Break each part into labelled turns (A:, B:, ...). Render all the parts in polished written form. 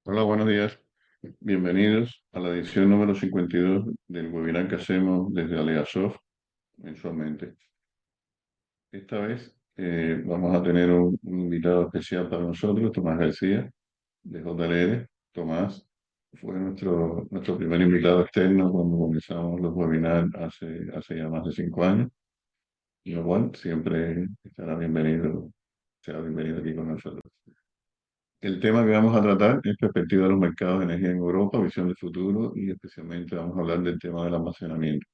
A: Hola, buenos días. Bienvenidos a la edición número 52 del webinar que hacemos desde Aleasoft mensualmente. Esta vez vamos a tener un invitado especial para nosotros, Tomás García, de JLL. Tomás fue nuestro primer invitado externo cuando comenzamos los webinars hace ya más de 5 años. Y igual, siempre será bienvenido aquí con nosotros. El tema que vamos a tratar es perspectiva de los mercados de energía en Europa, visión de futuro y especialmente vamos a hablar del tema del almacenamiento.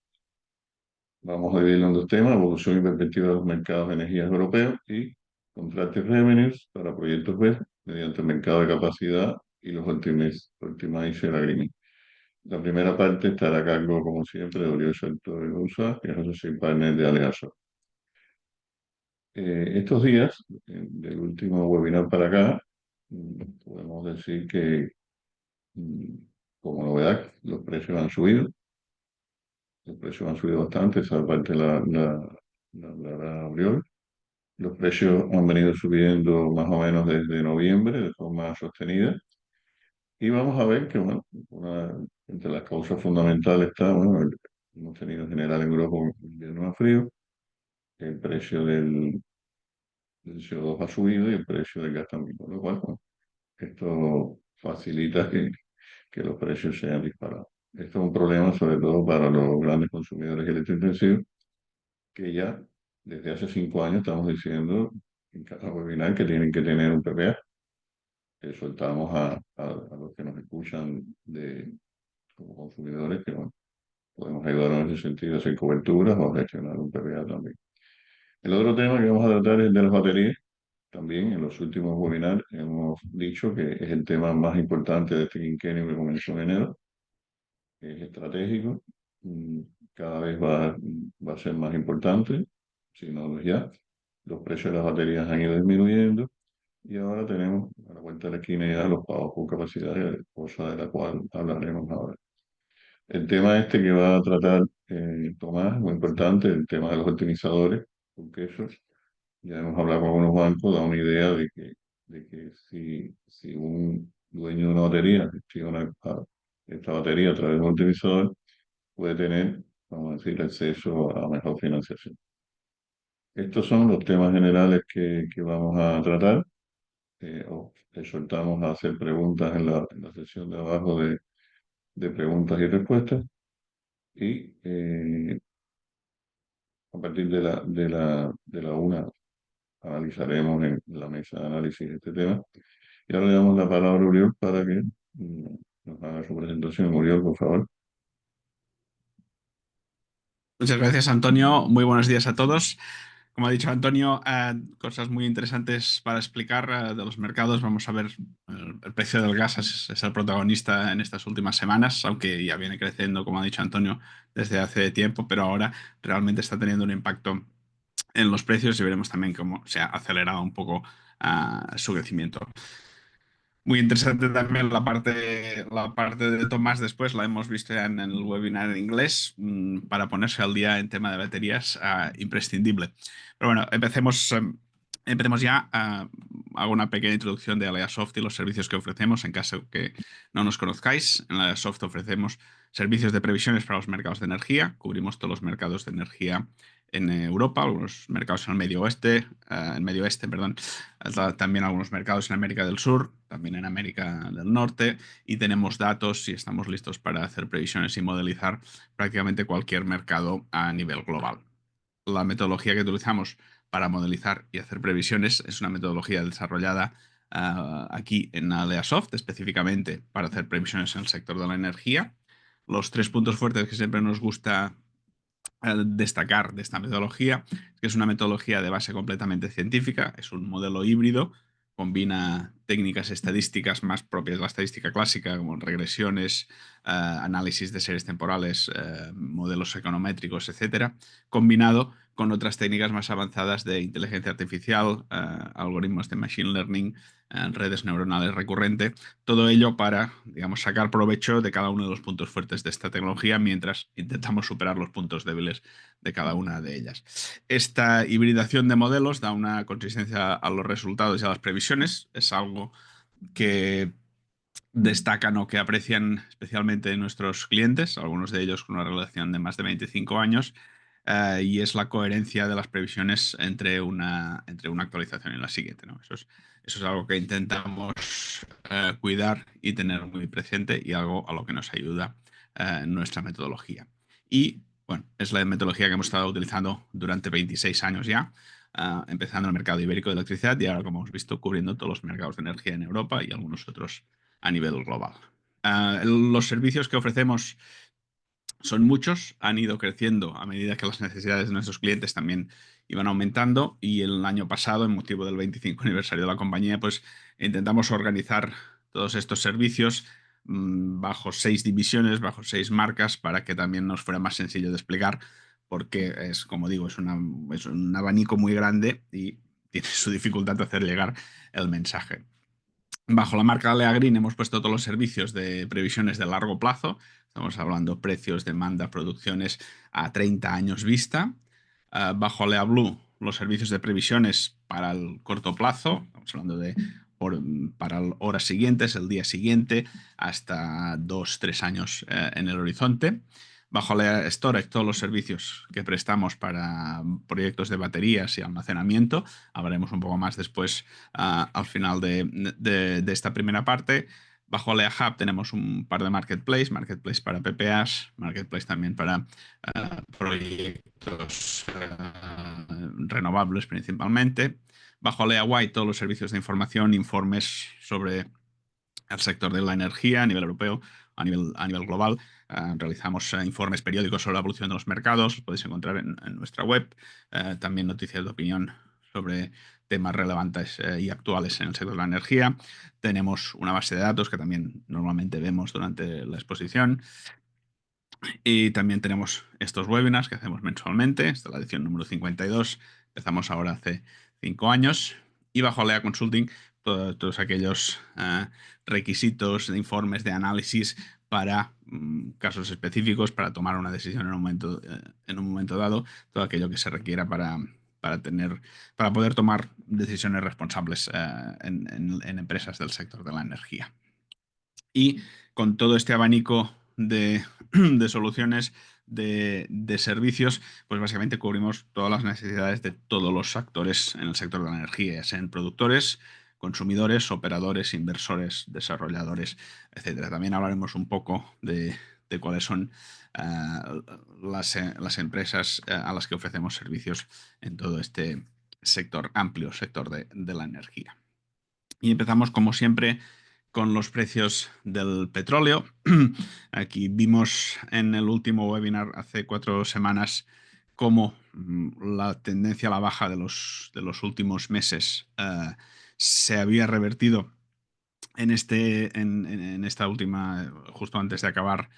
A: Vamos a dividirlo en dos temas: evolución y perspectiva de los mercados de energía europeos y contracted revenues para proyectos B mediante el mercado de capacidad y los optimizer agreement. La primera parte estará a cargo, como siempre, de Oriol Sartor González, que es Associate Partner de Aleaso. Estos días, del último webinar para acá, podemos decir que Mm, como novedad, los precios han subido. Los precios han subido bastante, esa parte la abrió. Los precios han venido subiendo más o menos desde noviembre de forma sostenida. Y vamos a ver que, bueno, entre las causas fundamentales está, bueno, hemos tenido en general en Europa un invierno más frío, el precio del CO2 ha subido y el precio del gas también, con lo cual, bueno, esto facilita que los precios sean disparados. Esto es un problema sobre todo para los grandes consumidores electrointensivos, que ya desde hace 5 años estamos diciendo en cada webinar que tienen que tener un PPA, que soltamos a los que nos escuchan como consumidores, que bueno, podemos ayudar en ese sentido a hacer coberturas o a gestionar un PPA también. El otro tema que vamos a tratar es el de las baterías. También en los últimos webinars hemos dicho que es el tema más importante de este quinquenio que comenzó en enero, es estratégico. mm, Cada vez va a ser más importante, si no ya. Los precios de las baterías han ido disminuyendo y ahora tenemos a la vuelta de la esquina ya los pagos por capacidad, cosa de la cual hablaremos ahora. El tema este que va a tratar Tomás, muy importante, el tema de los optimizadores, porque eso ya hemos hablado con algunos bancos, da una idea de que si un dueño de una batería gestiona esta batería a través de un optimizador, puede tener, vamos a decir, acceso a mejor financiación. Estos son los temas generales que vamos a tratar. Os exhortamos a hacer preguntas en la sección de abajo de preguntas y respuestas y a partir de la una analizaremos en la mesa de análisis este tema. Y ahora le damos la palabra a Uriol para que nos haga su presentación. Uriol, por favor.
B: Muchas gracias, Antonio. Muy buenos días a todos. Como ha dicho Antonio, cosas muy interesantes para explicar de los mercados. Vamos a ver, el precio del gas es el protagonista en estas últimas semanas, aunque ya viene creciendo, como ha dicho Antonio, desde hace tiempo, pero ahora realmente está teniendo un impacto en los precios y veremos también cómo se ha acelerado un poco su crecimiento. Muy interesante también la parte de Tomás después, la hemos visto ya en el webinar en inglés, para ponerse al día en tema de baterías, imprescindible. Pero bueno, empecemos ya. Hago una pequeña introducción de Aleasoft y los servicios que ofrecemos en caso que no nos conozcáis. En Aleasoft ofrecemos servicios de previsiones para los mercados de energía, cubrimos todos los mercados de energía en Europa, algunos mercados en el Medio Oeste, perdón, también algunos mercados en América del Sur, también en América del Norte, y tenemos datos y estamos listos para hacer previsiones y modelizar prácticamente cualquier mercado a nivel global. La metodología que utilizamos para modelizar y hacer previsiones es una metodología desarrollada aquí en Aleasoft, específicamente para hacer previsiones en el sector de la energía. Los tres puntos fuertes que siempre nos gusta destacar de esta metodología es que es una metodología de base completamente científica, es un modelo híbrido, combina técnicas estadísticas más propias de la estadística clásica, como regresiones, análisis de series temporales, modelos econométricos, etcétera, combinado con otras técnicas más avanzadas de inteligencia artificial, algoritmos de machine learning, redes neuronales recurrentes, todo ello para, digamos, sacar provecho de cada uno de los puntos fuertes de esta tecnología mientras intentamos superar los puntos débiles de cada una de ellas. Esta hibridación de modelos da una consistencia a los resultados y a las previsiones. Es algo que destacan o que aprecian especialmente nuestros clientes, algunos de ellos con una relación de más de 25 años, y es la coherencia de las previsiones entre una actualización y la siguiente, ¿no? Eso es algo que intentamos cuidar y tener muy presente y algo a lo que nos ayuda nuestra metodología. Y bueno, es la metodología que hemos estado utilizando durante 26 años ya, empezando en el mercado ibérico de electricidad y ahora, como hemos visto, cubriendo todos los mercados de energía en Europa y algunos otros a nivel global. Los servicios que ofrecemos son muchos, han ido creciendo a medida que las necesidades de nuestros clientes también iban aumentando y el año pasado, en motivo del 25 aniversario de la compañía, pues intentamos organizar todos estos servicios bajo 6 divisiones, bajo 6 marcas, para que también nos fuera más sencillo de explicar, porque es, como digo, es un abanico muy grande y tiene su dificultad de hacer llegar el mensaje. Bajo la marca Lea Green hemos puesto todos los servicios de previsiones de largo plazo. Estamos hablando precios, demanda, producciones a 30 años vista. Bajo Lea Blue, los servicios de previsiones para el corto plazo. Estamos hablando de para horas siguientes, el día siguiente, hasta 2, 3 años en el horizonte. Bajo Lea Storage, todos los servicios que prestamos para proyectos de baterías y almacenamiento. Hablaremos un poco más después al final de esta primera parte. Bajo Alea Hub tenemos un par de marketplace para PPAs, marketplace también para proyectos renovables principalmente. Bajo Alea White todos los servicios de información, informes sobre el sector de la energía a nivel europeo, a nivel global. Realizamos informes periódicos sobre la evolución de los mercados, los podéis encontrar en nuestra web. También noticias de opinión sobre temas relevantes y actuales en el sector de la energía. Tenemos una base de datos que también normalmente vemos durante la exposición. Y también tenemos estos webinars que hacemos mensualmente. Esta es la edición número 52. Empezamos ahora hace 5 años. Y bajo Alea Consulting, todos aquellos requisitos de informes de análisis para casos específicos, para tomar una decisión en un momento dado, todo aquello que se requiera para poder tomar decisiones responsables en empresas del sector de la energía. Y con todo este abanico de soluciones, de servicios, pues básicamente cubrimos todas las necesidades de todos los actores en el sector de la energía, ya sean productores, consumidores, operadores, inversores, desarrolladores, etcétera. También hablaremos un poco de cuáles son las empresas a las que ofrecemos servicios en todo este sector, amplio sector de la energía. Y empezamos, como siempre, con los precios del petróleo. Aquí vimos en el último webinar hace 4 semanas cómo la tendencia a la baja de los últimos meses se había revertido en esta última, justo antes de acabar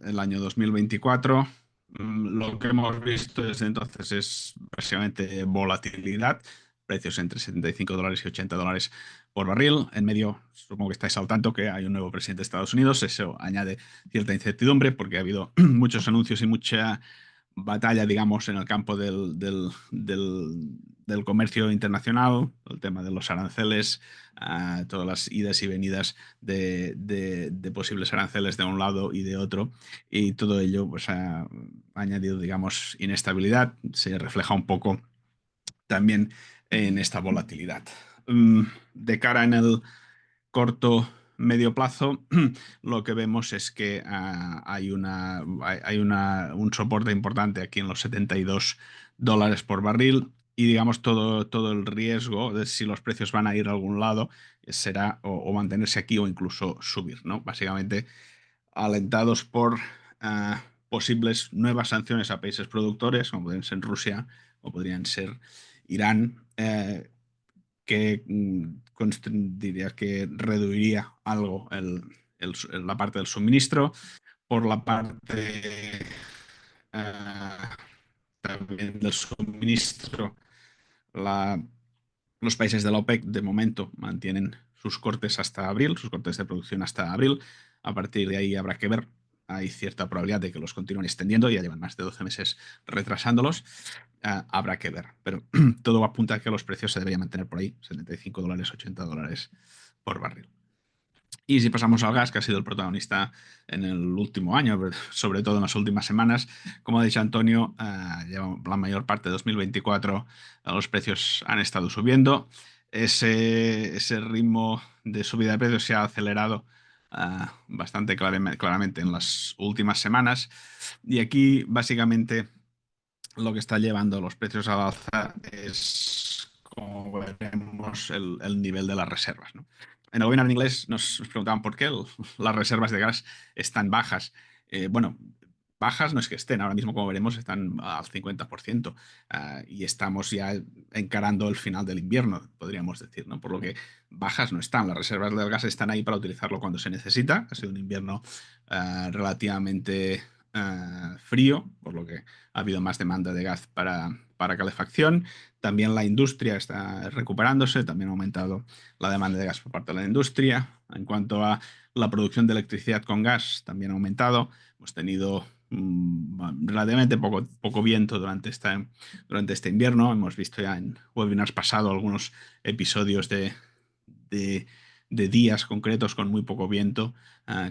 B: el año 2024. Lo que hemos visto desde entonces es básicamente volatilidad, precios entre $75 y $80 por barril. En medio, supongo que estáis al tanto que hay un nuevo presidente de Estados Unidos. Eso añade cierta incertidumbre porque ha habido muchos anuncios y mucha batalla, digamos, en el campo del comercio internacional, el tema de los aranceles, todas las idas y venidas de posibles aranceles de un lado y de otro, y todo ello pues, ha añadido, digamos, inestabilidad. Se refleja un poco también en esta volatilidad. De cara en el corto medio plazo, lo que vemos es que hay un soporte importante aquí en los $72 por barril, y digamos todo el riesgo de si los precios van a ir a algún lado será o mantenerse aquí o incluso subir, ¿no? Básicamente alentados por posibles nuevas sanciones a países productores, como podrían ser Rusia o podrían ser Irán, que diría que reduciría algo la parte del suministro. Por la parte también del suministro, la- los países de la OPEC de momento mantienen sus cortes hasta abril, sus cortes de producción hasta abril. A partir de ahí habrá que ver. Hay cierta probabilidad de que los continúen extendiendo, ya llevan más de 12 meses retrasándolos. Habrá que ver, pero todo apunta a que los precios se deberían mantener por ahí, $75, $80 por barril. Y si pasamos al gas, que ha sido el protagonista en el último año, pero sobre todo en las últimas semanas, como ha dicho Antonio, lleva la mayor parte de 2024 los precios han estado subiendo. Ese ritmo de subida de precios se ha acelerado bastante claramente en las últimas semanas. Y aquí, básicamente, lo que está llevando los precios al alza es, como veremos, el nivel de las reservas, ¿no? En el webinar en inglés nos preguntaban por qué las reservas de gas están bajas. Bueno, bajas no es que estén, ahora mismo, como veremos, están al 50%, y estamos ya encarando el final del invierno, podríamos decir, ¿no? Por lo que bajas no están. Las reservas del gas están ahí para utilizarlo cuando se necesita. Ha sido un invierno relativamente frío, por lo que ha habido más demanda de gas para calefacción. También la industria está recuperándose, también ha aumentado la demanda de gas por parte de la industria. En cuanto a la producción de electricidad con gas, también ha aumentado. Hemos tenido relativamente poco viento durante este invierno. Hemos visto ya en webinars pasados algunos episodios de, de días concretos con muy poco viento,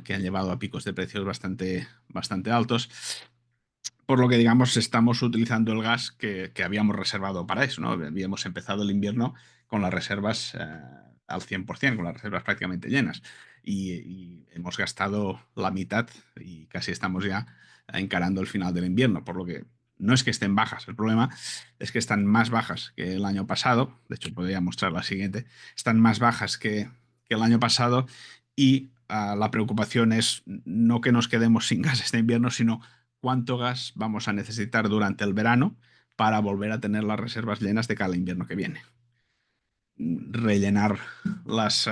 B: que han llevado a picos de precios bastante altos. Por lo que, digamos, estamos utilizando el gas que habíamos reservado para eso, ¿no? Habíamos empezado el invierno con las reservas al 100%, con las reservas prácticamente llenas. Y hemos gastado la mitad y casi estamos ya encarando el final del invierno. Por lo que no es que estén bajas, el problema es que están más bajas que el año pasado. De hecho, podría mostrar la siguiente. Están más bajas que el año pasado y la preocupación es no que nos quedemos sin gas este invierno, sino cuánto gas vamos a necesitar durante el verano para volver a tener las reservas llenas de cada invierno que viene. Rellenar las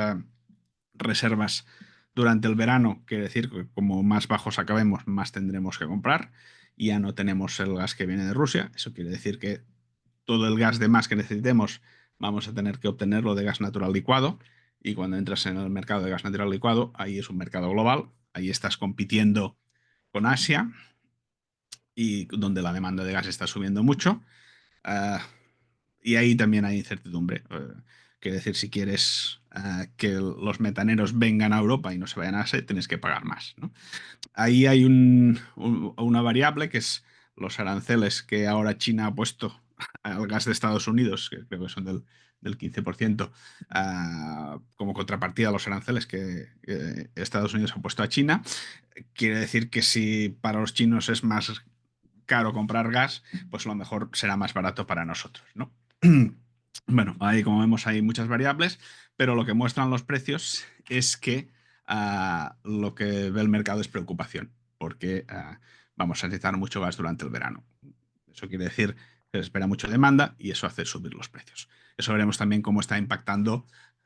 B: reservas durante el verano quiere decir que como más bajos acabemos, más tendremos que comprar. Y ya no tenemos el gas que viene de Rusia. Eso quiere decir que todo el gas de más que necesitemos vamos a tener que obtenerlo de gas natural licuado. Y cuando entras en el mercado de gas natural licuado, ahí es un mercado global. Ahí estás compitiendo con Asia, y donde la demanda de gas está subiendo mucho. Uh, y ahí también hay incertidumbre. Quiere decir, si quieres que los metaneros vengan a Europa y no se vayan a Asia, tienes que pagar más, ¿no? Ahí hay una variable que es los aranceles que ahora China ha puesto al gas de Estados Unidos, que creo que son del 15%, como contrapartida a los aranceles que Estados Unidos ha puesto a China. Quiere decir que si para los chinos es más caro comprar gas, pues a lo mejor será más barato para nosotros, ¿no? Bueno, ahí como vemos hay muchas variables, pero lo que muestran los precios es que lo que ve el mercado es preocupación, porque vamos a necesitar mucho gas durante el verano. Eso quiere decir que se espera mucha demanda y eso hace subir los precios. Eso veremos también cómo está impactando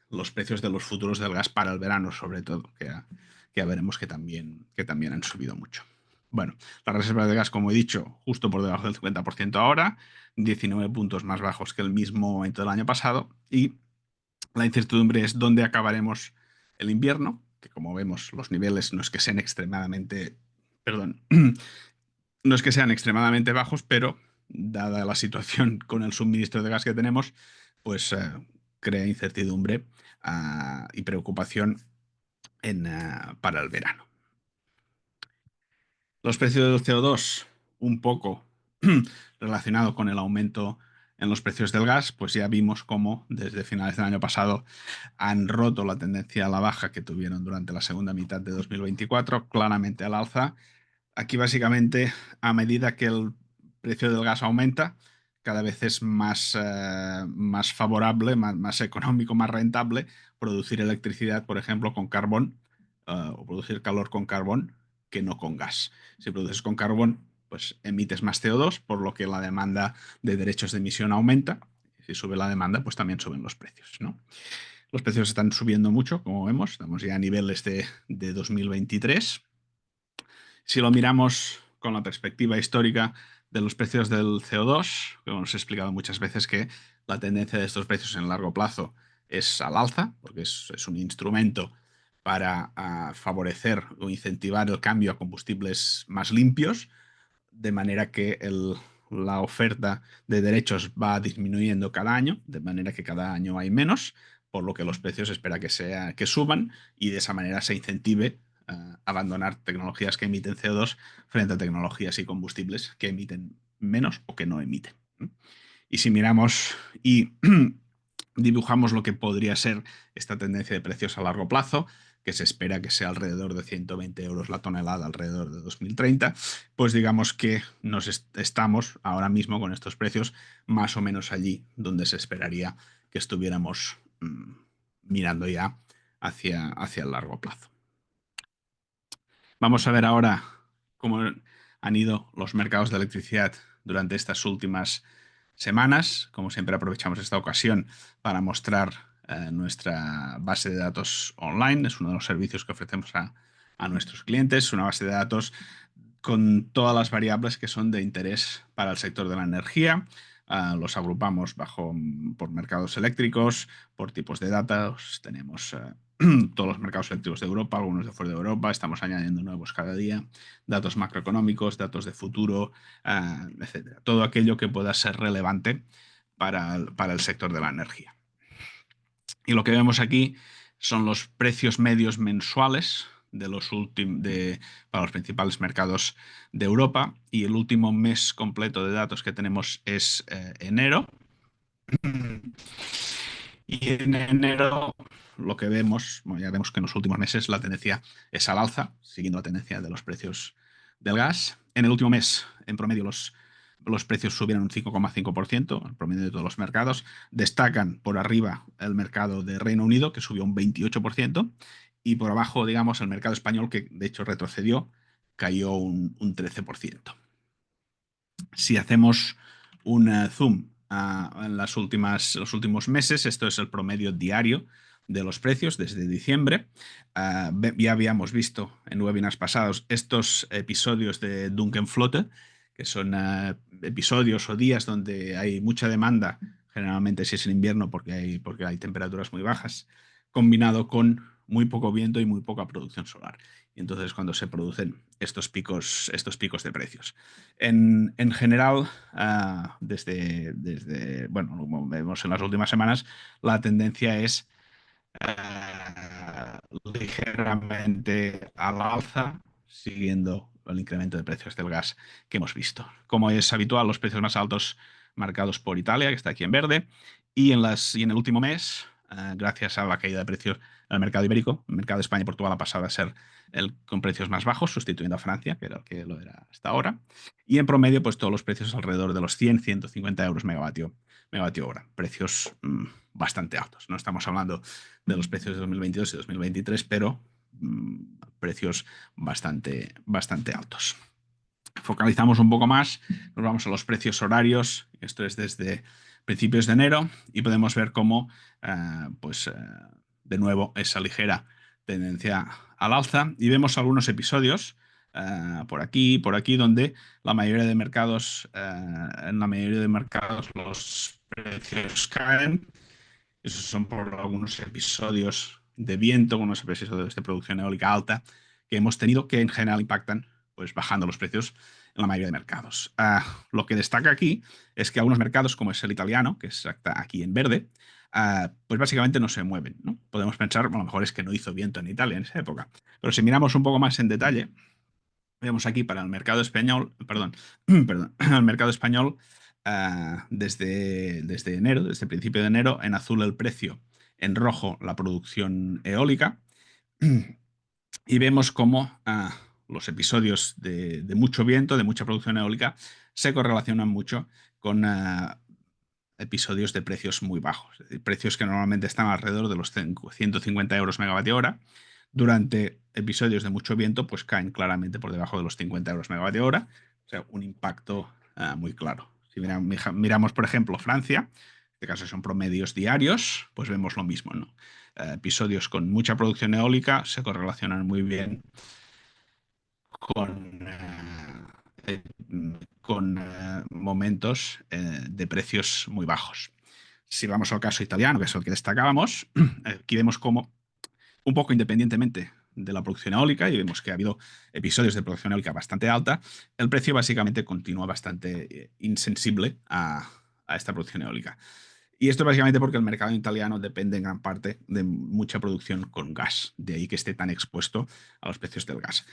B: los precios de los futuros del gas para el verano, sobre todo, que ya veremos que también han subido mucho. Bueno, las reservas de gas, como he dicho, justo por debajo del 50% ahora, 19 puntos más bajos que el mismo momento del año pasado, y la incertidumbre es dónde acabaremos el invierno, que como vemos los niveles no es que sean extremadamente, perdón, no es que sean extremadamente bajos, pero dada la situación con el suministro de gas que tenemos, pues crea incertidumbre y preocupación para el verano. Los precios del CO2, un poco relacionado con el aumento en los precios del gas, pues ya vimos cómo desde finales del año pasado han roto la tendencia a la baja que tuvieron durante la segunda mitad de 2024, claramente al alza. Aquí básicamente, a medida que el precio del gas aumenta, cada vez es más favorable, más económico, más rentable producir electricidad, por ejemplo, con carbón, o producir calor con carbón, que no con gas. Si produces con carbón, pues emites más CO2, por lo que la demanda de derechos de emisión aumenta. Si sube la demanda, pues también suben los precios, ¿no? Los precios están subiendo mucho, como vemos, estamos ya a niveles de 2023. Si lo miramos con la perspectiva histórica de los precios del CO2, que hemos explicado muchas veces que la tendencia de estos precios en largo plazo es al alza, porque es un instrumento para favorecer o incentivar el cambio a combustibles más limpios, de manera que la oferta de derechos va disminuyendo cada año, de manera que cada año hay menos, por lo que los precios se espera que suban y de esa manera se incentive abandonar tecnologías que emiten CO2 frente a tecnologías y combustibles que emiten menos o que no emiten. Y si miramos y dibujamos lo que podría ser esta tendencia de precios a largo plazo, que se espera que sea alrededor de 120 euros la tonelada alrededor de 2030, pues digamos que estamos ahora mismo con estos precios más o menos allí donde se esperaría que estuviéramos mirando ya hacia el largo plazo. Vamos a ver ahora cómo han ido los mercados de electricidad durante estas últimas semanas. Como siempre, aprovechamos esta ocasión para mostrar nuestra base de datos online. Es uno de los servicios que ofrecemos a nuestros clientes, una base de datos con todas las variables que son de interés para el sector de la energía. Los agrupamos por mercados eléctricos, por tipos de datos. Tenemos todos los mercados eléctricos de Europa, algunos de fuera de Europa. Estamos añadiendo nuevos cada día. Datos macroeconómicos, datos de futuro, etc. Todo aquello que pueda ser relevante para el sector de la energía. Y lo que vemos aquí son los precios medios mensuales para los principales mercados de Europa. Y el último mes completo de datos que tenemos es enero. Y en enero lo que vemos, bueno, ya vemos que en los últimos meses la tendencia es al alza, siguiendo la tendencia de los precios del gas. En el último mes, en promedio, los precios subieron un 5,5%, el promedio de todos los mercados. Destacan por arriba el mercado de Reino Unido, que subió un 28%, y por abajo, digamos, el mercado español, que de hecho retrocedió, cayó un 13%. Si hacemos un zoom en los últimos meses, esto es el promedio diario de los precios desde diciembre. Ya habíamos visto en webinars pasados estos episodios de Dunkelflaute, que son episodios o días donde hay mucha demanda, generalmente si es en invierno porque hay temperaturas muy bajas, combinado con muy poco viento y muy poca producción solar. Y entonces cuando se producen estos picos de precios. En general, bueno, como vemos en las últimas semanas, la tendencia es ligeramente al alza, siguiendo el incremento de precios del gas que hemos visto. Como es habitual, los precios más altos marcados por Italia, que está aquí en verde, y en el último mes, gracias a la caída de precios en el mercado ibérico, el mercado de España y Portugal ha pasado a ser el con precios más bajos, sustituyendo a Francia, que era el que lo era hasta ahora. Y en promedio, pues todos los precios alrededor de los 100-150 euros megavatio hora. Precios bastante altos. No estamos hablando de los precios de 2022 y 2023, pero precios bastante altos. Focalizamos un poco más, nos vamos a los precios horarios. Esto es desde principios de enero y podemos ver cómo, de nuevo, esa ligera tendencia al alza. Y vemos algunos episodios por aquí, donde la mayoría de mercados, en la mayoría de mercados los precios caen. Esos son por algunos episodios de viento, unos episodios de producción eólica alta que hemos tenido que en general impactan pues bajando los precios en la mayoría de mercados. Lo que destaca aquí es que algunos mercados, como es el italiano, que está aquí en verde, pues básicamente no se mueven, ¿no? Podemos pensar, bueno, a lo mejor es que no hizo viento en Italia en esa época, pero si miramos un poco más en detalle, vemos aquí para el mercado español, perdón, el mercado español, desde enero, desde el principio de enero, en azul el precio, en rojo la producción eólica, y vemos cómo los episodios de mucho viento, de mucha producción eólica, se correlacionan mucho con episodios de precios muy bajos, es decir, precios que normalmente están alrededor de los 150 euros megavatio hora. Durante episodios de mucho viento, pues caen claramente por debajo de los 50 euros megavatio hora, o sea, un impacto muy claro. Si miramos, por ejemplo, Francia, en este caso son promedios diarios, pues vemos lo mismo, ¿no? Episodios con mucha producción eólica se correlacionan muy bien con, eh, momentos de precios muy bajos. Si vamos al caso italiano, que es el que destacábamos, aquí vemos cómo, un poco independientemente de la producción eólica, y vemos que ha habido episodios de producción eólica bastante alta, el precio básicamente continúa bastante insensible a esta producción eólica. Y esto es básicamente porque el mercado italiano depende en gran parte de mucha producción con gas, de ahí que esté tan expuesto a los precios del gas.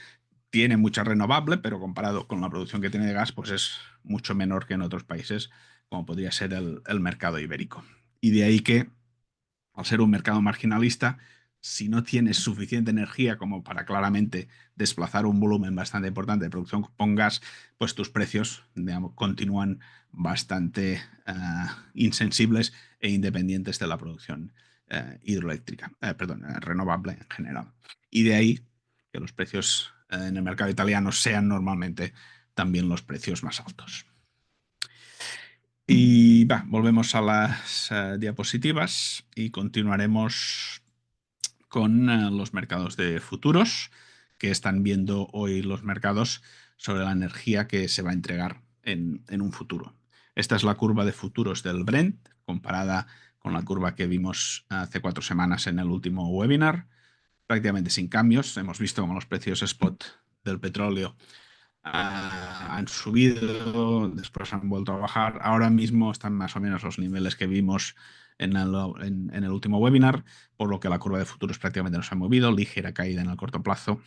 B: Tiene mucha renovable, pero comparado con la producción que tiene de gas, pues es mucho menor que en otros países, como podría ser el mercado ibérico. Y de ahí que, al ser un mercado marginalista, si no tienes suficiente energía como para claramente desplazar un volumen bastante importante de producción con gas, pues tus precios, digamos, continúan bastante insensibles e independientes de la producción hidroeléctrica, perdón, renovable en general. Y de ahí que los precios en el mercado italiano sean normalmente también los precios más altos. Y volvemos a las diapositivas y continuaremos con los mercados de futuros que están viendo hoy los mercados sobre la energía que se va a entregar en un futuro. Esta es la curva de futuros del Brent comparada con la curva que vimos hace 4 semanas en el último webinar, prácticamente sin cambios. Hemos visto cómo los precios spot del petróleo han subido, después han vuelto a bajar. Ahora mismo están más o menos los niveles que vimos en el último webinar, por lo que la curva de futuros prácticamente no se ha movido, ligera caída en el corto plazo,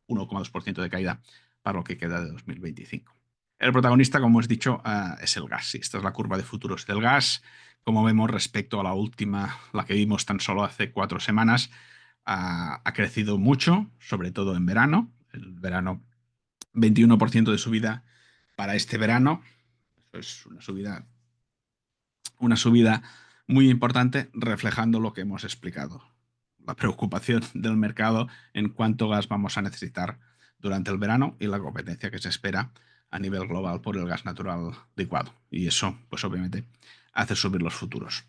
B: 1,2% de caída para lo que queda de 2025. El protagonista, como os he dicho, es el gas. Esta es la curva de futuros del gas. Como vemos respecto a la última, la que vimos tan solo hace 4 semanas, ha crecido mucho, sobre todo en verano. El verano 21% de subida para este verano. Eso es una subida muy importante, reflejando lo que hemos explicado. La preocupación del mercado en cuánto gas vamos a necesitar durante el verano y la competencia que se espera a nivel global por el gas natural licuado. Y eso, pues obviamente, hace subir los futuros.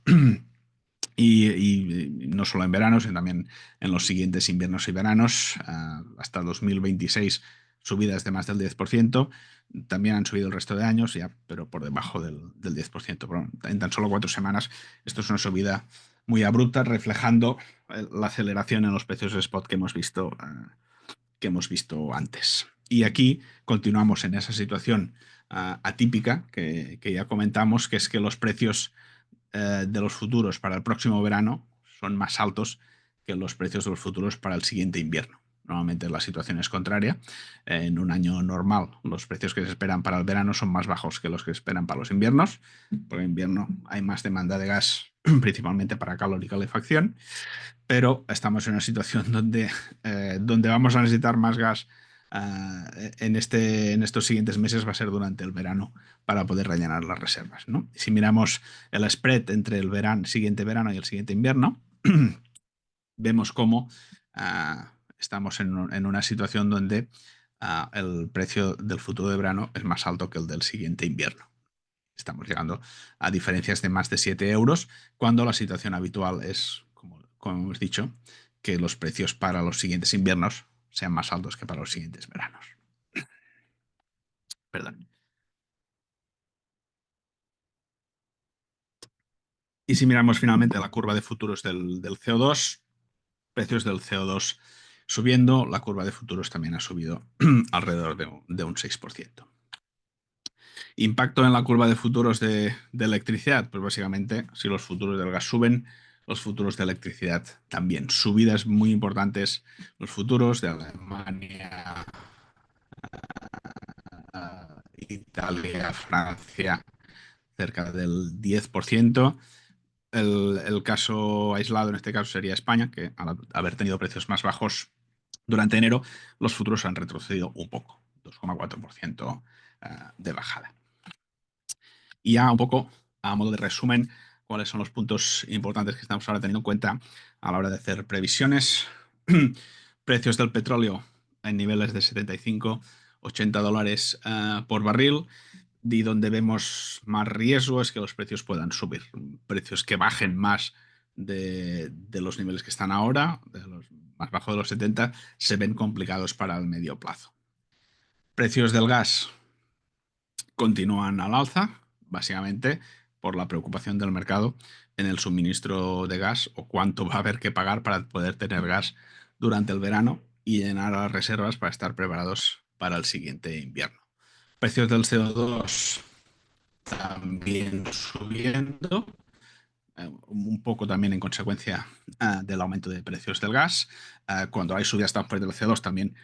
B: Y no solo en verano, sino también en los siguientes inviernos y veranos, hasta 2026, subidas de más del 10%. También han subido el resto de años, ya, pero por debajo del 10%. Pero en tan solo 4 semanas, esto es una subida muy abrupta, reflejando la aceleración en los precios de spot que hemos visto antes. Y aquí continuamos en esa situación atípica que ya comentamos, que es que los precios de los futuros para el próximo verano son más altos que los precios de los futuros para el siguiente invierno. Normalmente la situación es contraria. En un año normal, los precios que se esperan para el verano son más bajos que los que se esperan para los inviernos. Por el invierno hay más demanda de gas, principalmente para calor y calefacción, pero estamos en una situación donde vamos a necesitar más gas en estos siguientes meses, va a ser durante el verano para poder rellenar las reservas, ¿no? Si miramos el spread entre el siguiente verano y el siguiente invierno, vemos cómo estamos en una situación donde el precio del futuro de verano es más alto que el del siguiente invierno. Estamos llegando a diferencias de más de 7 euros, cuando la situación habitual es, como hemos dicho, que los precios para los siguientes inviernos sean más altos que para los siguientes veranos. Perdón. Y si miramos finalmente la curva de futuros del CO2, precios del CO2 subiendo, la curva de futuros también ha subido alrededor de un 6%. Impacto en la curva de futuros de electricidad, pues básicamente si los futuros del gas suben, los futuros de electricidad también. Subidas muy importantes, los futuros de Alemania, Italia, Francia, cerca del 10%. El caso aislado en este caso sería España, que al haber tenido precios más bajos durante enero, los futuros han retrocedido un poco, 2,4% de bajada. Y ya un poco a modo de resumen, cuáles son los puntos importantes que estamos ahora teniendo en cuenta a la hora de hacer previsiones. Precios del petróleo en niveles de 75, $80 por barril. Y donde vemos más riesgo es que los precios puedan subir. Precios que bajen más de los niveles que están ahora, de los más bajos de los 70, se ven complicados para el medio plazo. Precios del gas continúan al alza, básicamente por la preocupación del mercado en el suministro de gas o cuánto va a haber que pagar para poder tener gas durante el verano y llenar las reservas para estar preparados para el siguiente invierno. Precios del CO2 también subiendo, un poco también en consecuencia del aumento de precios del gas. Cuando hay subidas tan fuertes del CO2 también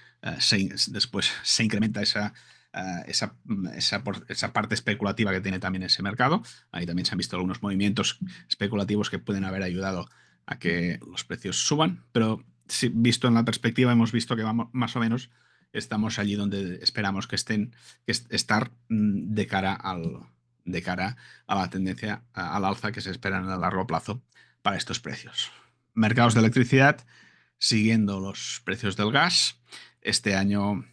B: después se incrementa esa parte especulativa que tiene también ese mercado. Ahí también se han visto algunos movimientos especulativos que pueden haber ayudado a que los precios suban, pero sí, visto en la perspectiva hemos visto que vamos, más o menos estamos allí donde esperamos que estén, estar de cara a la tendencia al alza que se espera en el largo plazo para estos precios. Mercados de electricidad, siguiendo los precios del gas. Este año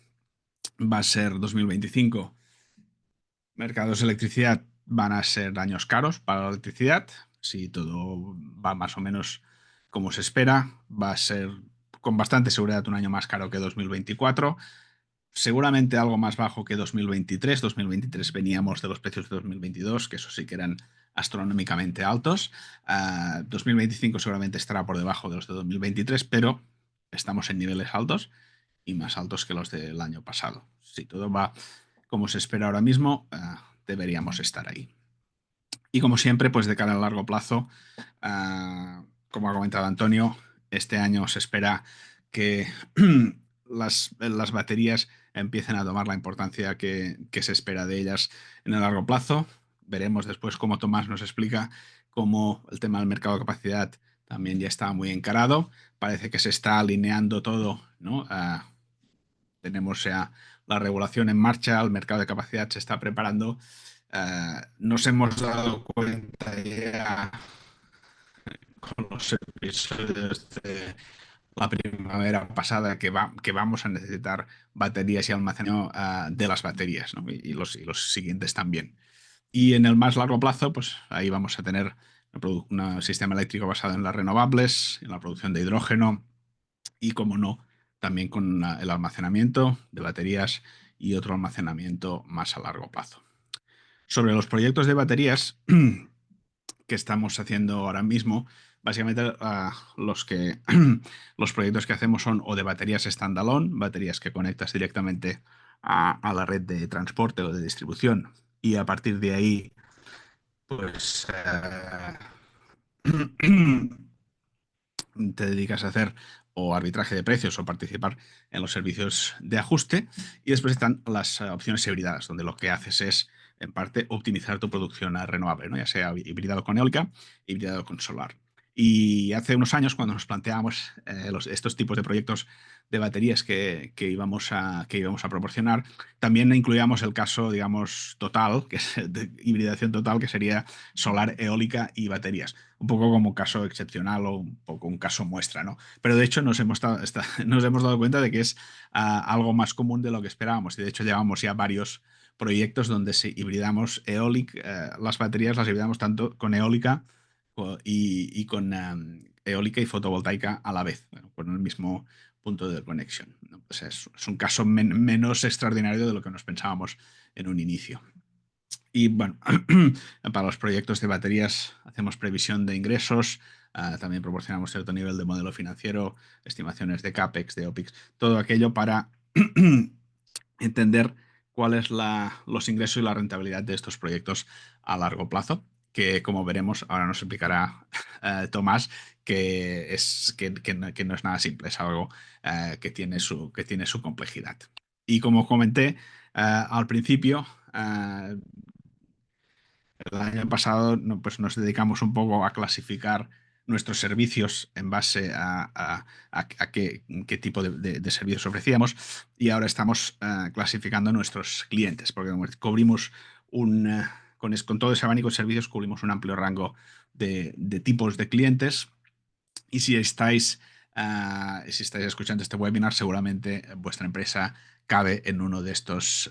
B: va a ser 2025. Mercados de electricidad van a ser años caros para la electricidad. Si todo va más o menos como se espera, va a ser con bastante seguridad un año más caro que 2024. Seguramente algo más bajo que 2023. 2023 veníamos de los precios de 2022, que eso sí que eran astronómicamente altos. 2025 seguramente estará por debajo de los de 2023, pero estamos en niveles altos y más altos que los del año pasado. Si todo va como se espera ahora mismo, deberíamos estar ahí. Y como siempre, pues de cara a largo plazo, como ha comentado Antonio, este año se espera que las baterías empiecen a tomar la importancia que se espera de ellas en el largo plazo. Veremos después cómo Tomás nos explica cómo el tema del mercado de capacidad también ya está muy encarado. Parece que se está alineando todo, ¿no? Tenemos ya la regulación en marcha, el mercado de capacidad se está preparando. Nos hemos dado cuenta ya con los episodios de la primavera pasada que vamos a necesitar baterías y almacenamiento de las baterías, ¿no? Y los siguientes también. Y en el más largo plazo, pues ahí vamos a tener un sistema eléctrico basado en las renovables, en la producción de hidrógeno y, como no, también con el almacenamiento de baterías y otro almacenamiento más a largo plazo. Sobre los proyectos de baterías que estamos haciendo ahora mismo, básicamente los proyectos que hacemos son o de baterías standalone, baterías que conectas directamente a la red de transporte o de distribución, y a partir de ahí, pues te dedicas a hacer o arbitraje de precios o participar en los servicios de ajuste. Y después están las opciones híbridas, donde lo que haces es, en parte, optimizar tu producción renovable, ¿no? Ya sea hibridado con eólica, hibridado con solar. Y hace unos años, cuando nos planteamos estos tipos de proyectos de baterías que íbamos a proporcionar, también incluíamos el caso, digamos, total, que es de hibridación total, que sería solar, eólica y baterías. Un poco como caso excepcional o un poco un caso muestra, ¿no? Pero de hecho nos hemos dado cuenta de que es algo más común de lo que esperábamos. Y de hecho llevamos ya varios proyectos donde se hibridamos las baterías las hibridamos tanto con eólica y con eólica y fotovoltaica a la vez, bueno, con el mismo punto de conexión, ¿no? Pues es un caso menos extraordinario de lo que nos pensábamos en un inicio. Y bueno, para los proyectos de baterías hacemos previsión de ingresos, también proporcionamos cierto nivel de modelo financiero, estimaciones de CAPEX, de OPEX, todo aquello para entender cuáles los ingresos y la rentabilidad de estos proyectos a largo plazo, que, como veremos, ahora nos explicará Tomás, que no es nada simple, es algo que tiene su complejidad. Y como comenté al principio, el año pasado, pues nos dedicamos un poco a clasificar nuestros servicios en base a qué tipo de servicios ofrecíamos, y ahora estamos clasificando nuestros clientes, porque como cubrimos con todo ese abanico de servicios, cubrimos un amplio rango de tipos de clientes. Y si estáis escuchando este webinar, seguramente vuestra empresa cabe en uno de estos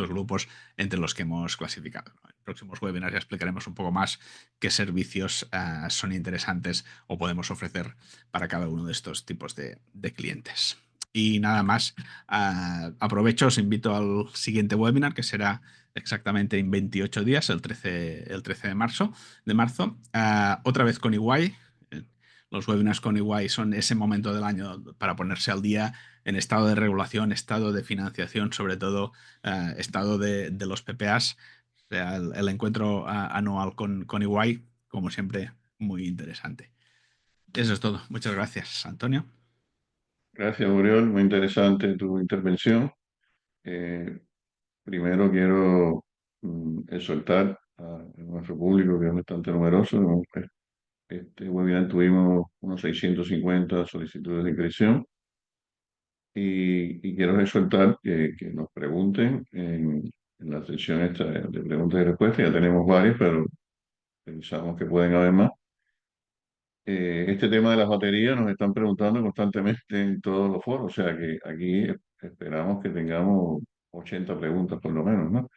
B: grupos entre los que hemos clasificado, ¿no? En próximos webinars ya explicaremos un poco más qué servicios son interesantes o podemos ofrecer para cada uno de estos tipos de clientes. Y nada más, aprovecho, os invito al siguiente webinar, que será exactamente en 28 días, el 13 de marzo, otra vez con EY. Los webinars con EY son ese momento del año para ponerse al día en estado de regulación, estado de financiación, sobre todo estado de los PPAs. O sea, el encuentro anual con EY, como siempre, muy interesante. Eso es todo. Muchas gracias, Antonio.
A: Gracias, Uriol. Muy interesante tu intervención. Eh, Primero quiero exhortar a nuestro público, que es bastante numeroso. ¿No? Este webinar tuvimos unos 650 solicitudes de inscripción y quiero exhortar que nos pregunten en la sección esta de preguntas y respuestas. Ya tenemos varios, pero pensamos que pueden haber más. Este tema de las baterías nos están preguntando constantemente en todos los foros, o sea que aquí esperamos que tengamos 80 preguntas por lo menos, ¿no?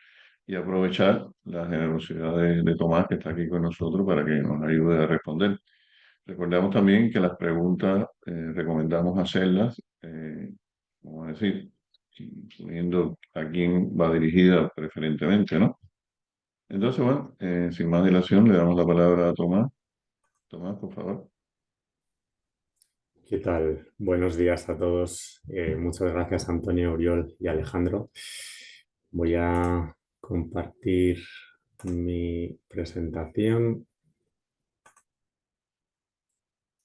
A: Y aprovechar la generosidad de Tomás, que está aquí con nosotros, para que nos ayude a responder. Recordamos también que las preguntas recomendamos hacerlas, vamos a decir, poniendo a quién va dirigida preferentemente, ¿no? Entonces, bueno, sin más dilación, le damos la palabra a Tomás. Tomás, por favor.
C: ¿Qué tal? Buenos días a todos. Muchas gracias, Antonio, Oriol y Alejandro. Voy a compartir mi presentación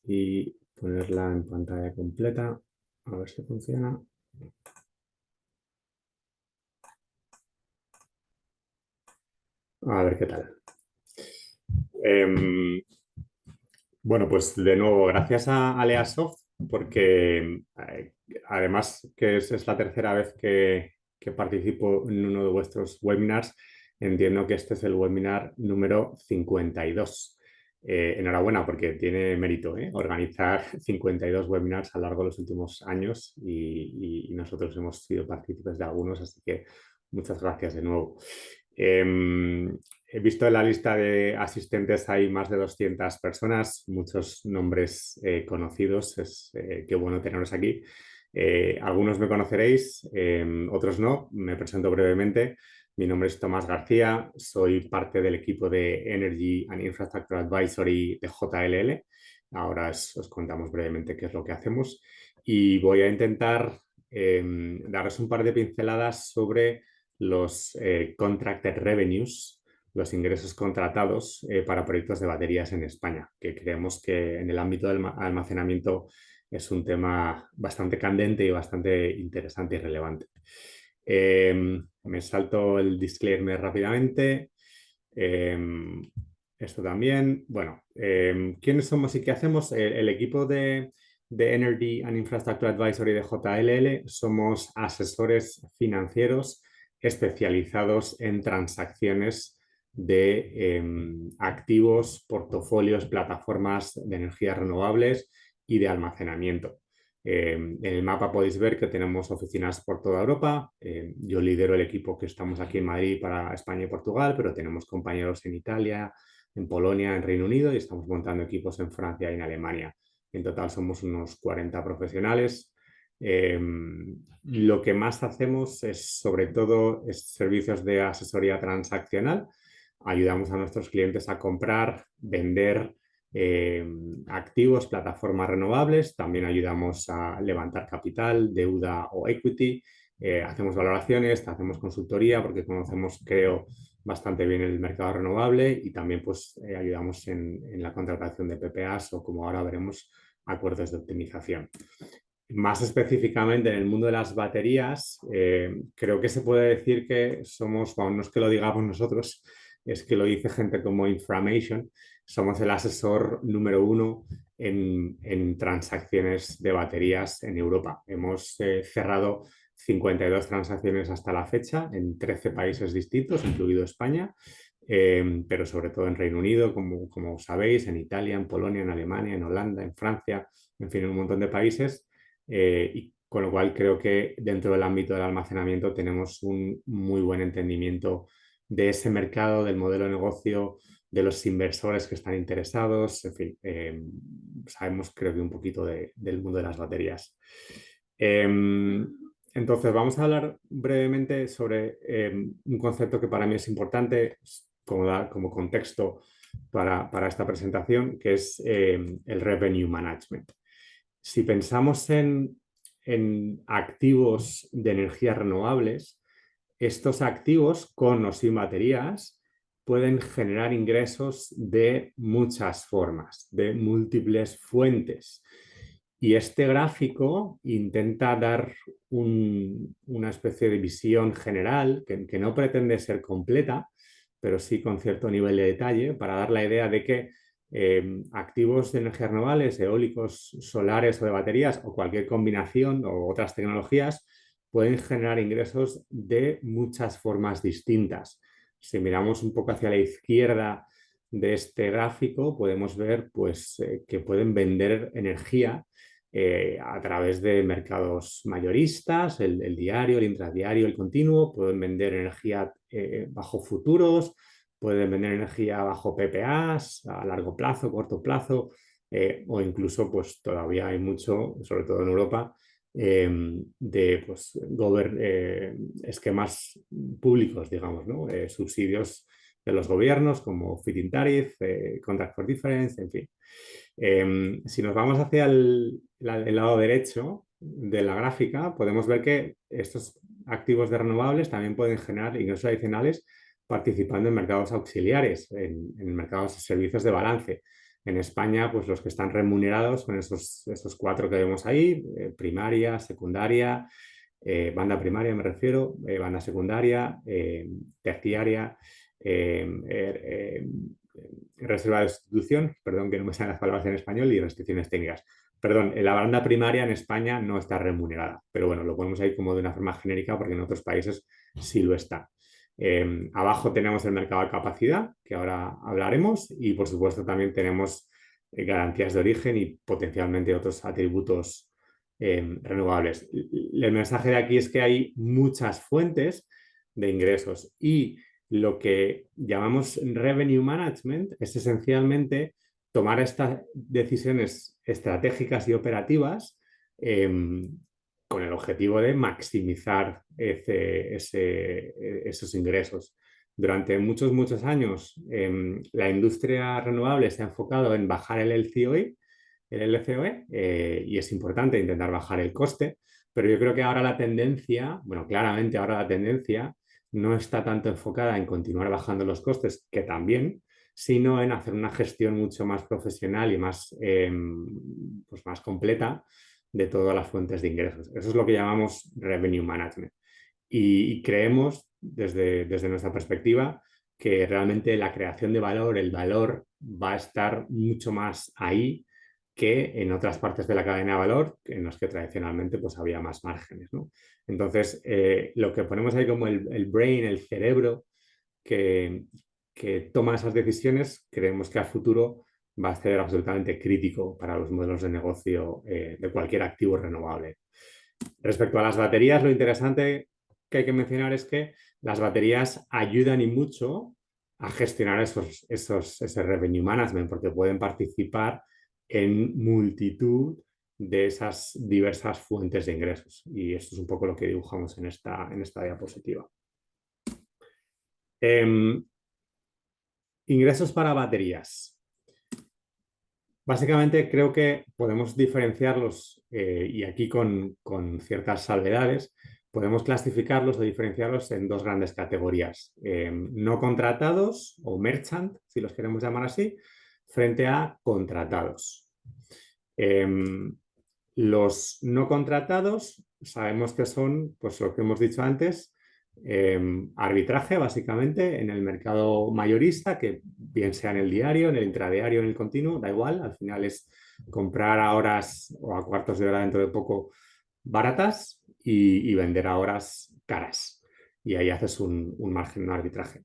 C: y ponerla en pantalla completa. A ver si funciona. A ver qué tal. Bueno, pues de nuevo, gracias a Aleasoft, porque además que es la tercera vez que participo en uno de vuestros webinars, entiendo que este es el webinar número 52. Enhorabuena, porque tiene mérito, organizar 52 webinars a lo largo de los últimos años y nosotros hemos sido partícipes de algunos, así que muchas gracias de nuevo. He visto en la lista de asistentes hay más de 200 personas, muchos nombres conocidos. Qué bueno teneros aquí. Algunos me conoceréis, otros no. Me presento brevemente. Mi nombre es Tomás García, soy parte del equipo de Energy and Infrastructure Advisory de JLL. Ahora os contamos brevemente qué es lo que hacemos y voy a intentar daros un par de pinceladas sobre los contracted revenues, los ingresos contratados para proyectos de baterías en España, que creemos que en el ámbito del almacenamiento es un tema bastante candente y bastante interesante y relevante. Me salto el disclaimer rápidamente. Esto también. Bueno, ¿quiénes somos y qué hacemos? El equipo de Energy and Infrastructure Advisory de JLL somos asesores financieros especializados en transacciones de activos, portafolios, plataformas de energías renovables y de almacenamiento. En el mapa podéis ver que tenemos oficinas por toda Europa. Yo lidero el equipo que estamos aquí en Madrid para España y Portugal, pero tenemos compañeros en Italia, en Polonia, en Reino Unido y estamos montando equipos en Francia y en Alemania. En total somos unos 40 profesionales. Lo que más hacemos es sobre todo servicios de asesoría transaccional. Ayudamos a nuestros clientes a comprar, vender activos, plataformas renovables. También ayudamos a levantar capital, deuda o equity. Hacemos valoraciones, hacemos consultoría porque conocemos, creo, bastante bien el mercado renovable y también pues, ayudamos en la contratación de PPAs o, como ahora veremos, acuerdos de optimización. Más específicamente en el mundo de las baterías, creo que se puede decir que somos, bueno, no es que lo digamos nosotros, es que lo dice gente como Inframation, somos el asesor número 1 en transacciones de baterías en Europa. Hemos cerrado 52 transacciones hasta la fecha en 13 países distintos, incluido España, pero sobre todo en Reino Unido, como sabéis, en Italia, en Polonia, en Alemania, en Holanda, en Francia, en fin, en un montón de países. Y con lo cual creo que dentro del ámbito del almacenamiento tenemos un muy buen entendimiento de ese mercado, del modelo de negocio, de los inversores que están interesados, en fin, sabemos creo que un poquito del mundo de las baterías. Entonces vamos a hablar brevemente sobre un concepto que para mí es importante como contexto para esta presentación, que es el revenue management. Si pensamos en activos de energías renovables, estos activos, con o sin baterías, pueden generar ingresos de muchas formas, de múltiples fuentes. Y este gráfico intenta dar una especie de visión general que no pretende ser completa, pero sí con cierto nivel de detalle, para dar la idea de que activos de energías renovables, eólicos, solares o de baterías o cualquier combinación o otras tecnologías pueden generar ingresos de muchas formas distintas. Si miramos un poco hacia la izquierda de este gráfico, podemos ver pues, que pueden vender energía a través de mercados mayoristas, el diario, el intradiario, el continuo, pueden vender energía bajo futuros, pueden vender energía bajo PPAs, a largo plazo, corto plazo, o incluso pues todavía hay mucho, sobre todo en Europa, de pues, esquemas públicos, digamos, ¿no? Subsidios de los gobiernos como Feed-in Tariff, Contract for Difference, en fin. Si nos vamos hacia el lado derecho de la gráfica, podemos ver que estos activos de renovables también pueden generar ingresos adicionales participando en mercados auxiliares, en mercados de servicios de balance. En España, pues los que están remunerados son esos cuatro que vemos ahí, primaria, secundaria, banda primaria me refiero, banda secundaria, terciaria, reserva de sustitución, perdón que no me salen las palabras en español, y restricciones técnicas. Perdón, la banda primaria en España no está remunerada, pero bueno, lo ponemos ahí como de una forma genérica porque en otros países sí lo está. Abajo tenemos el mercado de capacidad, que ahora hablaremos, y por supuesto también tenemos garantías de origen y potencialmente otros atributos renovables. El mensaje de aquí es que hay muchas fuentes de ingresos y lo que llamamos revenue management es esencialmente tomar estas decisiones estratégicas y operativas con el objetivo de maximizar esos ingresos. Durante muchos años la industria renovable se ha enfocado en bajar el LCOE, y es importante intentar bajar el coste, pero yo creo que ahora la tendencia, bueno, claramente ahora la tendencia no está tanto enfocada en continuar bajando los costes, que también, sino en hacer una gestión mucho más profesional y más, pues más completa de todas las fuentes de ingresos. Eso es lo que llamamos revenue management. Y creemos, desde nuestra perspectiva, que realmente la creación de valor, el valor va a estar mucho más ahí que en otras partes de la cadena de valor en los que tradicionalmente pues, había más márgenes, ¿no? Entonces, lo que ponemos ahí como el brain, el cerebro que toma esas decisiones, creemos que a futuro va a ser absolutamente crítico para los modelos de negocio de cualquier activo renovable. Respecto a las baterías, lo interesante que hay que mencionar es que las baterías ayudan y mucho a gestionar ese revenue management porque pueden participar en multitud de esas diversas fuentes de ingresos. Y esto es un poco lo que dibujamos en esta diapositiva. Ingresos para baterías. Básicamente creo que podemos diferenciarlos, y aquí con ciertas salvedades, podemos clasificarlos o diferenciarlos en dos grandes categorías. No contratados o merchant, si los queremos llamar así, frente a contratados. Los no contratados sabemos que son, pues lo que hemos dicho antes, arbitraje básicamente en el mercado mayorista, que bien sea en el diario, en el intradiario, en el continuo, da igual, al final es comprar a horas o a cuartos de hora dentro de poco baratas y vender a horas caras. Y ahí haces un margen, un arbitraje.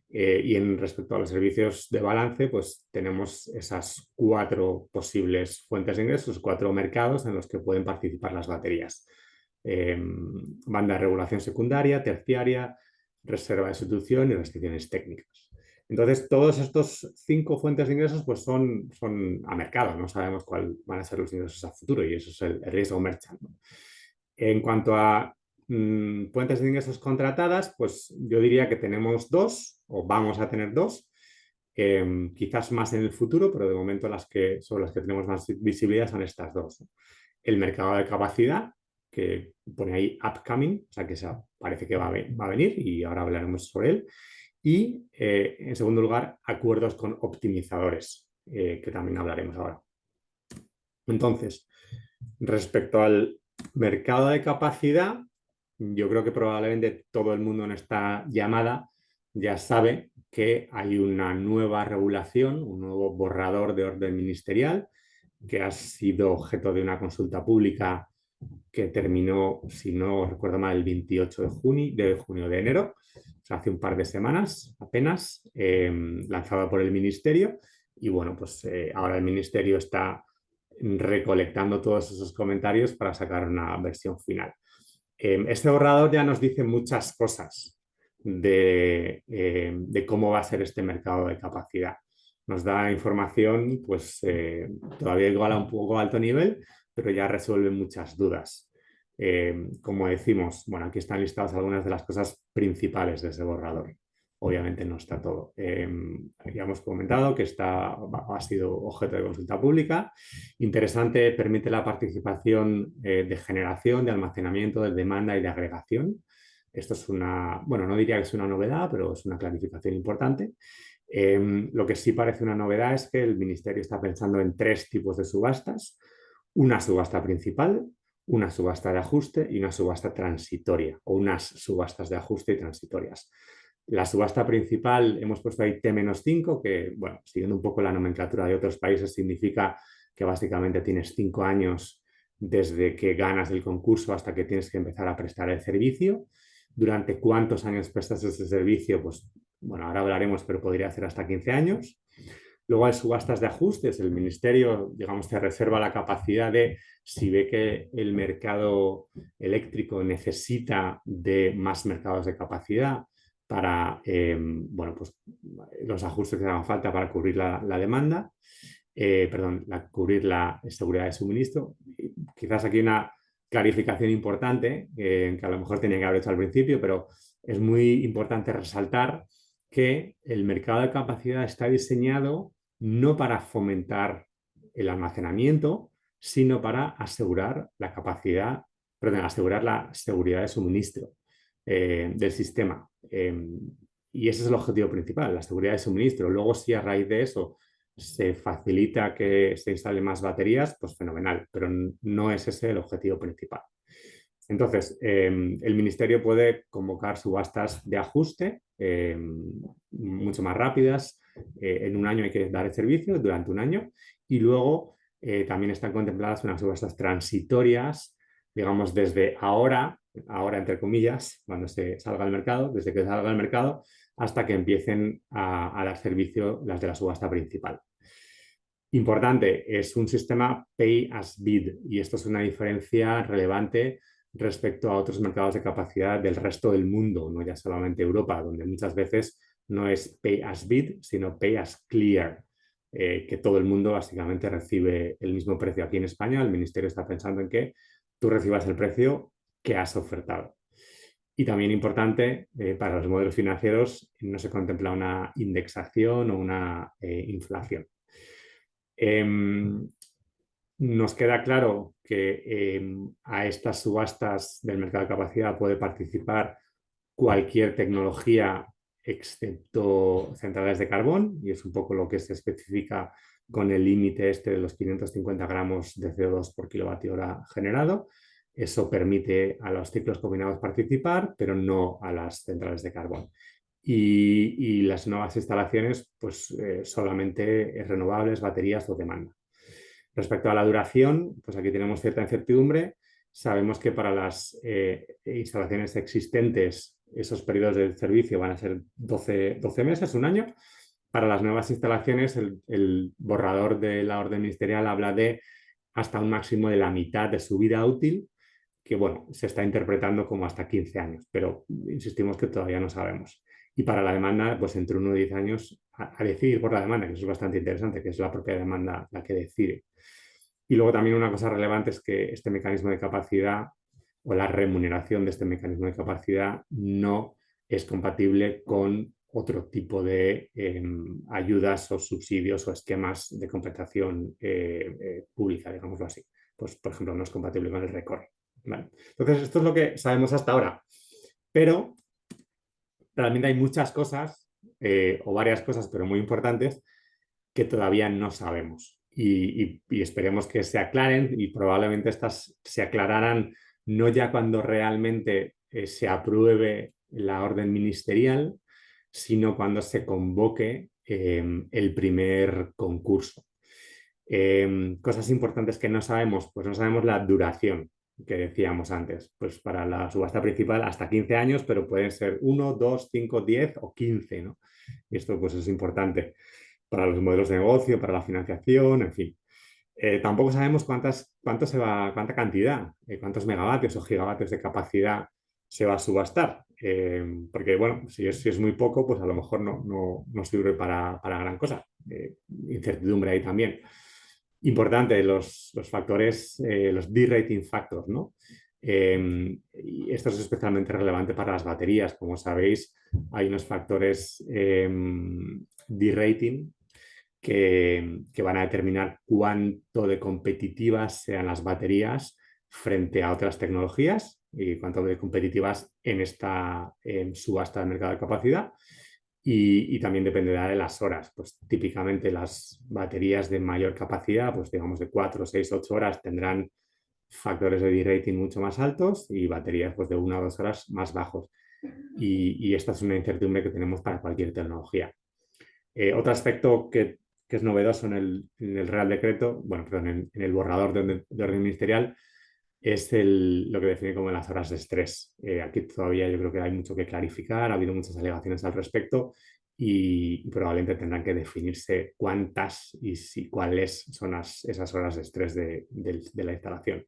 C: Y en respecto a los servicios de balance, pues tenemos esas cuatro posibles fuentes de ingresos, cuatro mercados en los que pueden participar las baterías. Banda de regulación secundaria, terciaria, reserva de sustitución y restricciones técnicas. Entonces, todos estos 5 fuentes de ingresos pues son a mercado, no sabemos cuáles van a ser los ingresos a futuro y eso es el riesgo merchant, ¿no? En cuanto a fuentes de ingresos contratadas, pues yo diría que tenemos 2 o vamos a tener 2, quizás más en el futuro, pero de momento sobre las que tenemos más visibilidad son estas 2, ¿no? El mercado de capacidad, que pone ahí upcoming, o sea que parece que va a venir y ahora hablaremos sobre él. Y, en segundo lugar, acuerdos con optimizadores, que también hablaremos ahora. Entonces, respecto al mercado de capacidad, yo creo que probablemente todo el mundo en esta llamada ya sabe que hay una nueva regulación, un nuevo borrador de orden ministerial que ha sido objeto de una consulta pública que terminó, si no recuerdo mal, el 28 de enero, o sea, hace un par de semanas apenas, lanzada por el Ministerio. Y bueno, pues ahora el Ministerio está recolectando todos esos comentarios para sacar una versión final. Este borrador ya nos dice muchas cosas de cómo va a ser este mercado de capacidad. Nos da información, pues todavía igual a un poco alto nivel, pero ya resuelve muchas dudas. Como decimos, bueno, aquí están listadas algunas de las cosas principales de ese borrador. Obviamente no está todo. Ya hemos comentado que ha sido objeto de consulta pública. Interesante, permite la participación de generación, de almacenamiento, de demanda y de agregación. Esto es bueno, no diría que es una novedad, pero es una clarificación importante. Lo que sí parece una novedad es que el Ministerio está pensando en 3 tipos de subastas: una subasta principal, una subasta de ajuste y una subasta transitoria, o unas subastas de ajuste y transitorias. La subasta principal hemos puesto ahí T-5, que, bueno, siguiendo un poco la nomenclatura de otros países, significa que básicamente tienes 5 años desde que ganas el concurso hasta que tienes que empezar a prestar el servicio. ¿Durante cuántos años prestas ese servicio? Pues, bueno, ahora hablaremos, pero podría ser hasta 15 años. Luego hay subastas de ajustes. El Ministerio, digamos, te reserva la capacidad de, si ve que el mercado eléctrico necesita de más mercados de capacidad para, bueno, pues los ajustes que hagan falta para cubrir la demanda, cubrir la seguridad de suministro. Quizás aquí una clarificación importante, que a lo mejor tenía que haber hecho al principio, pero es muy importante resaltar que el mercado de capacidad está diseñado no para fomentar el almacenamiento, sino para asegurar la capacidad, perdón, asegurar la seguridad de suministro del sistema. Y ese es el objetivo principal, la seguridad de suministro. Luego, si a raíz de eso se facilita que se instalen más baterías, pues fenomenal, pero no es ese el objetivo principal. Entonces, el Ministerio puede convocar subastas de ajuste mucho más rápidas. En un año hay que dar el servicio, durante un año, y luego también están contempladas unas subastas transitorias, digamos, desde ahora entre comillas, cuando se salga al mercado, desde que salga al mercado hasta que empiecen a dar servicio las de la subasta principal. Importante, es un sistema pay as bid, y esto es una diferencia relevante respecto a otros mercados de capacidad del resto del mundo, no ya solamente Europa, donde muchas veces no es pay as bid, sino pay as clear, que todo el mundo básicamente recibe el mismo precio. Aquí en España el Ministerio está pensando en que tú recibas el precio que has ofertado. Y también importante, para los modelos financieros no se contempla una indexación o una inflación. Nos queda claro que a estas subastas del mercado de capacidad puede participar cualquier tecnología excepto centrales de carbón, y es un poco lo que se especifica con el límite este de los 550 gramos de CO2 por kilovatio hora generado. Eso permite a los ciclos combinados participar, pero no a las centrales de carbón. Y las nuevas instalaciones, pues solamente renovables, baterías o demanda. Respecto a la duración, pues aquí tenemos cierta incertidumbre. Sabemos que para las instalaciones existentes esos periodos de servicio van a ser 12 meses, un año. Para las nuevas instalaciones, el borrador de la orden ministerial habla de hasta un máximo de la mitad de su vida útil, que bueno, se está interpretando como hasta 15 años, pero insistimos que todavía no sabemos. Y para la demanda, pues entre 1 y 10 años a decidir por la demanda, que eso es bastante interesante, que es la propia demanda la que decide. Y luego también una cosa relevante es que este mecanismo de capacidad o la remuneración de este mecanismo de capacidad no es compatible con otro tipo de ayudas o subsidios o esquemas de compensación pública, digámoslo así. Pues, por ejemplo, no es compatible con el RECOR. ¿Vale? Entonces, esto es lo que sabemos hasta ahora. Pero realmente hay muchas cosas o varias cosas, pero muy importantes, que todavía no sabemos. Y esperemos que se aclaren y probablemente estas se aclararán no ya cuando realmente se apruebe la orden ministerial, sino cuando se convoque el primer concurso. Cosas importantes que no sabemos, pues no sabemos la duración que decíamos antes. Pues para la subasta principal hasta 15 años, pero pueden ser 1, 2, 5, 10 o 15, ¿no? Y esto pues es importante para los modelos de negocio, para la financiación, en fin. Tampoco sabemos cuánta cantidad, cuántos megavatios o gigavatios de capacidad se va a subastar. Porque, bueno, si es muy poco, pues a lo mejor no sirve para gran cosa. Incertidumbre ahí también. Importante, los factores, los D-rating factors, ¿no? Y esto es especialmente relevante para las baterías. Como sabéis, hay unos factores D-rating que van a determinar cuánto de competitivas sean las baterías frente a otras tecnologías y cuánto de competitivas en esta subasta de mercado de capacidad. Y también dependerá de las horas. Pues típicamente las baterías de mayor capacidad, pues digamos de 4, 6, 8 horas, tendrán factores de D-rating mucho más altos y baterías pues, de 1 o 2 horas más bajos. Y esta es una incertidumbre que tenemos para cualquier tecnología. Otro aspecto que es novedoso en el Real Decreto, bueno, perdón, en el borrador de orden ministerial, es lo que define como las horas de estrés. Aquí todavía yo creo que hay mucho que clarificar, ha habido muchas alegaciones al respecto y probablemente tendrán que definirse cuántas y cuáles son esas horas de estrés de la instalación.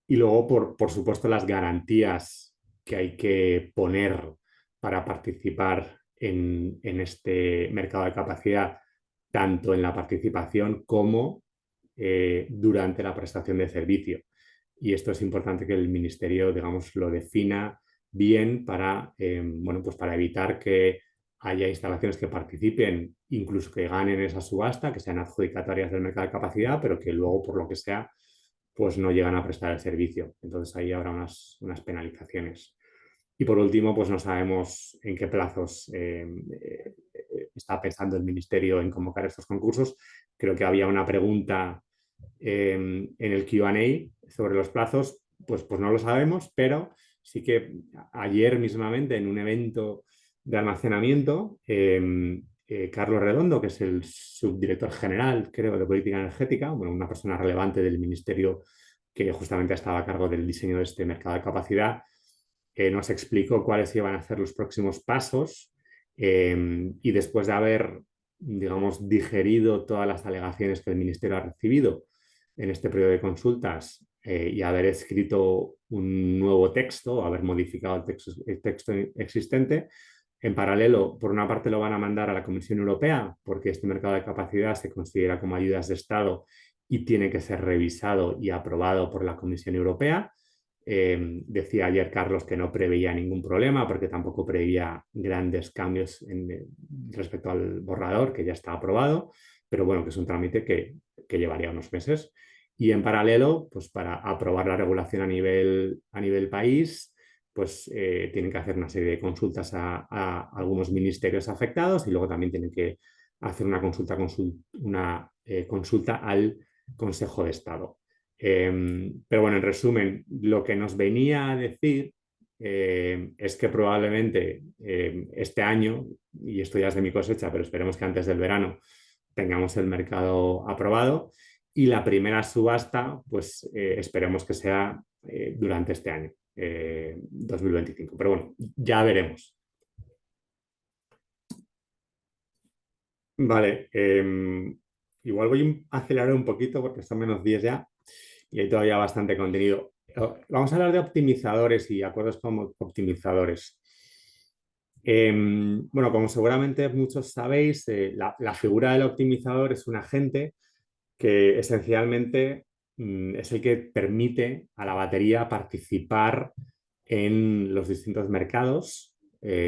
C: Y luego, por supuesto, las garantías que hay que poner para participar en este mercado de capacidad, tanto en la participación como durante la prestación de servicio. Y esto es importante que el Ministerio, digamos, lo defina bien bueno, pues para evitar que haya instalaciones que participen, incluso que ganen esa subasta, que sean adjudicatarias del mercado de capacidad, pero que luego, por lo que sea, pues no llegan a prestar el servicio. Entonces ahí habrá unas penalizaciones. Y por último, pues no sabemos en qué plazos está pensando el Ministerio en convocar estos concursos. Creo que había una pregunta en el Q&A sobre los plazos, pues no lo sabemos, pero sí que ayer mismamente en un evento de almacenamiento, Carlos Redondo, que es el subdirector general, creo, de política energética, bueno, una persona relevante del ministerio que justamente estaba a cargo del diseño de este mercado de capacidad, nos explicó cuáles iban a ser los próximos pasos y después de haber, digamos, digerido todas las alegaciones que el ministerio ha recibido en este periodo de consultas y haber escrito un nuevo texto, haber modificado el texto existente, en paralelo, por una parte lo van a mandar a la Comisión Europea, porque este mercado de capacidad se considera como ayudas de Estado y tiene que ser revisado y aprobado por la Comisión Europea. Decía ayer Carlos que no preveía ningún problema porque tampoco preveía grandes cambios respecto al borrador que ya está aprobado, pero bueno, que es un trámite que llevaría unos meses. Y en paralelo, pues para aprobar la regulación a nivel país, pues tienen que hacer una serie de consultas a algunos ministerios afectados y luego también tienen que hacer una consulta al Consejo de Estado. Pero bueno, en resumen, lo que nos venía a decir es que probablemente este año, y esto ya es de mi cosecha, pero esperemos que antes del verano tengamos el mercado aprobado y la primera subasta, pues esperemos que sea durante este año, 2025. Pero bueno, ya veremos. Vale, igual voy a acelerar un poquito porque son menos 10 ya y hay todavía bastante contenido. Vamos a hablar de optimizadores y acuerdos como optimizadores. Bueno, como seguramente muchos sabéis, la figura del optimizador es un agente que esencialmente es el que permite a la batería participar en los distintos mercados,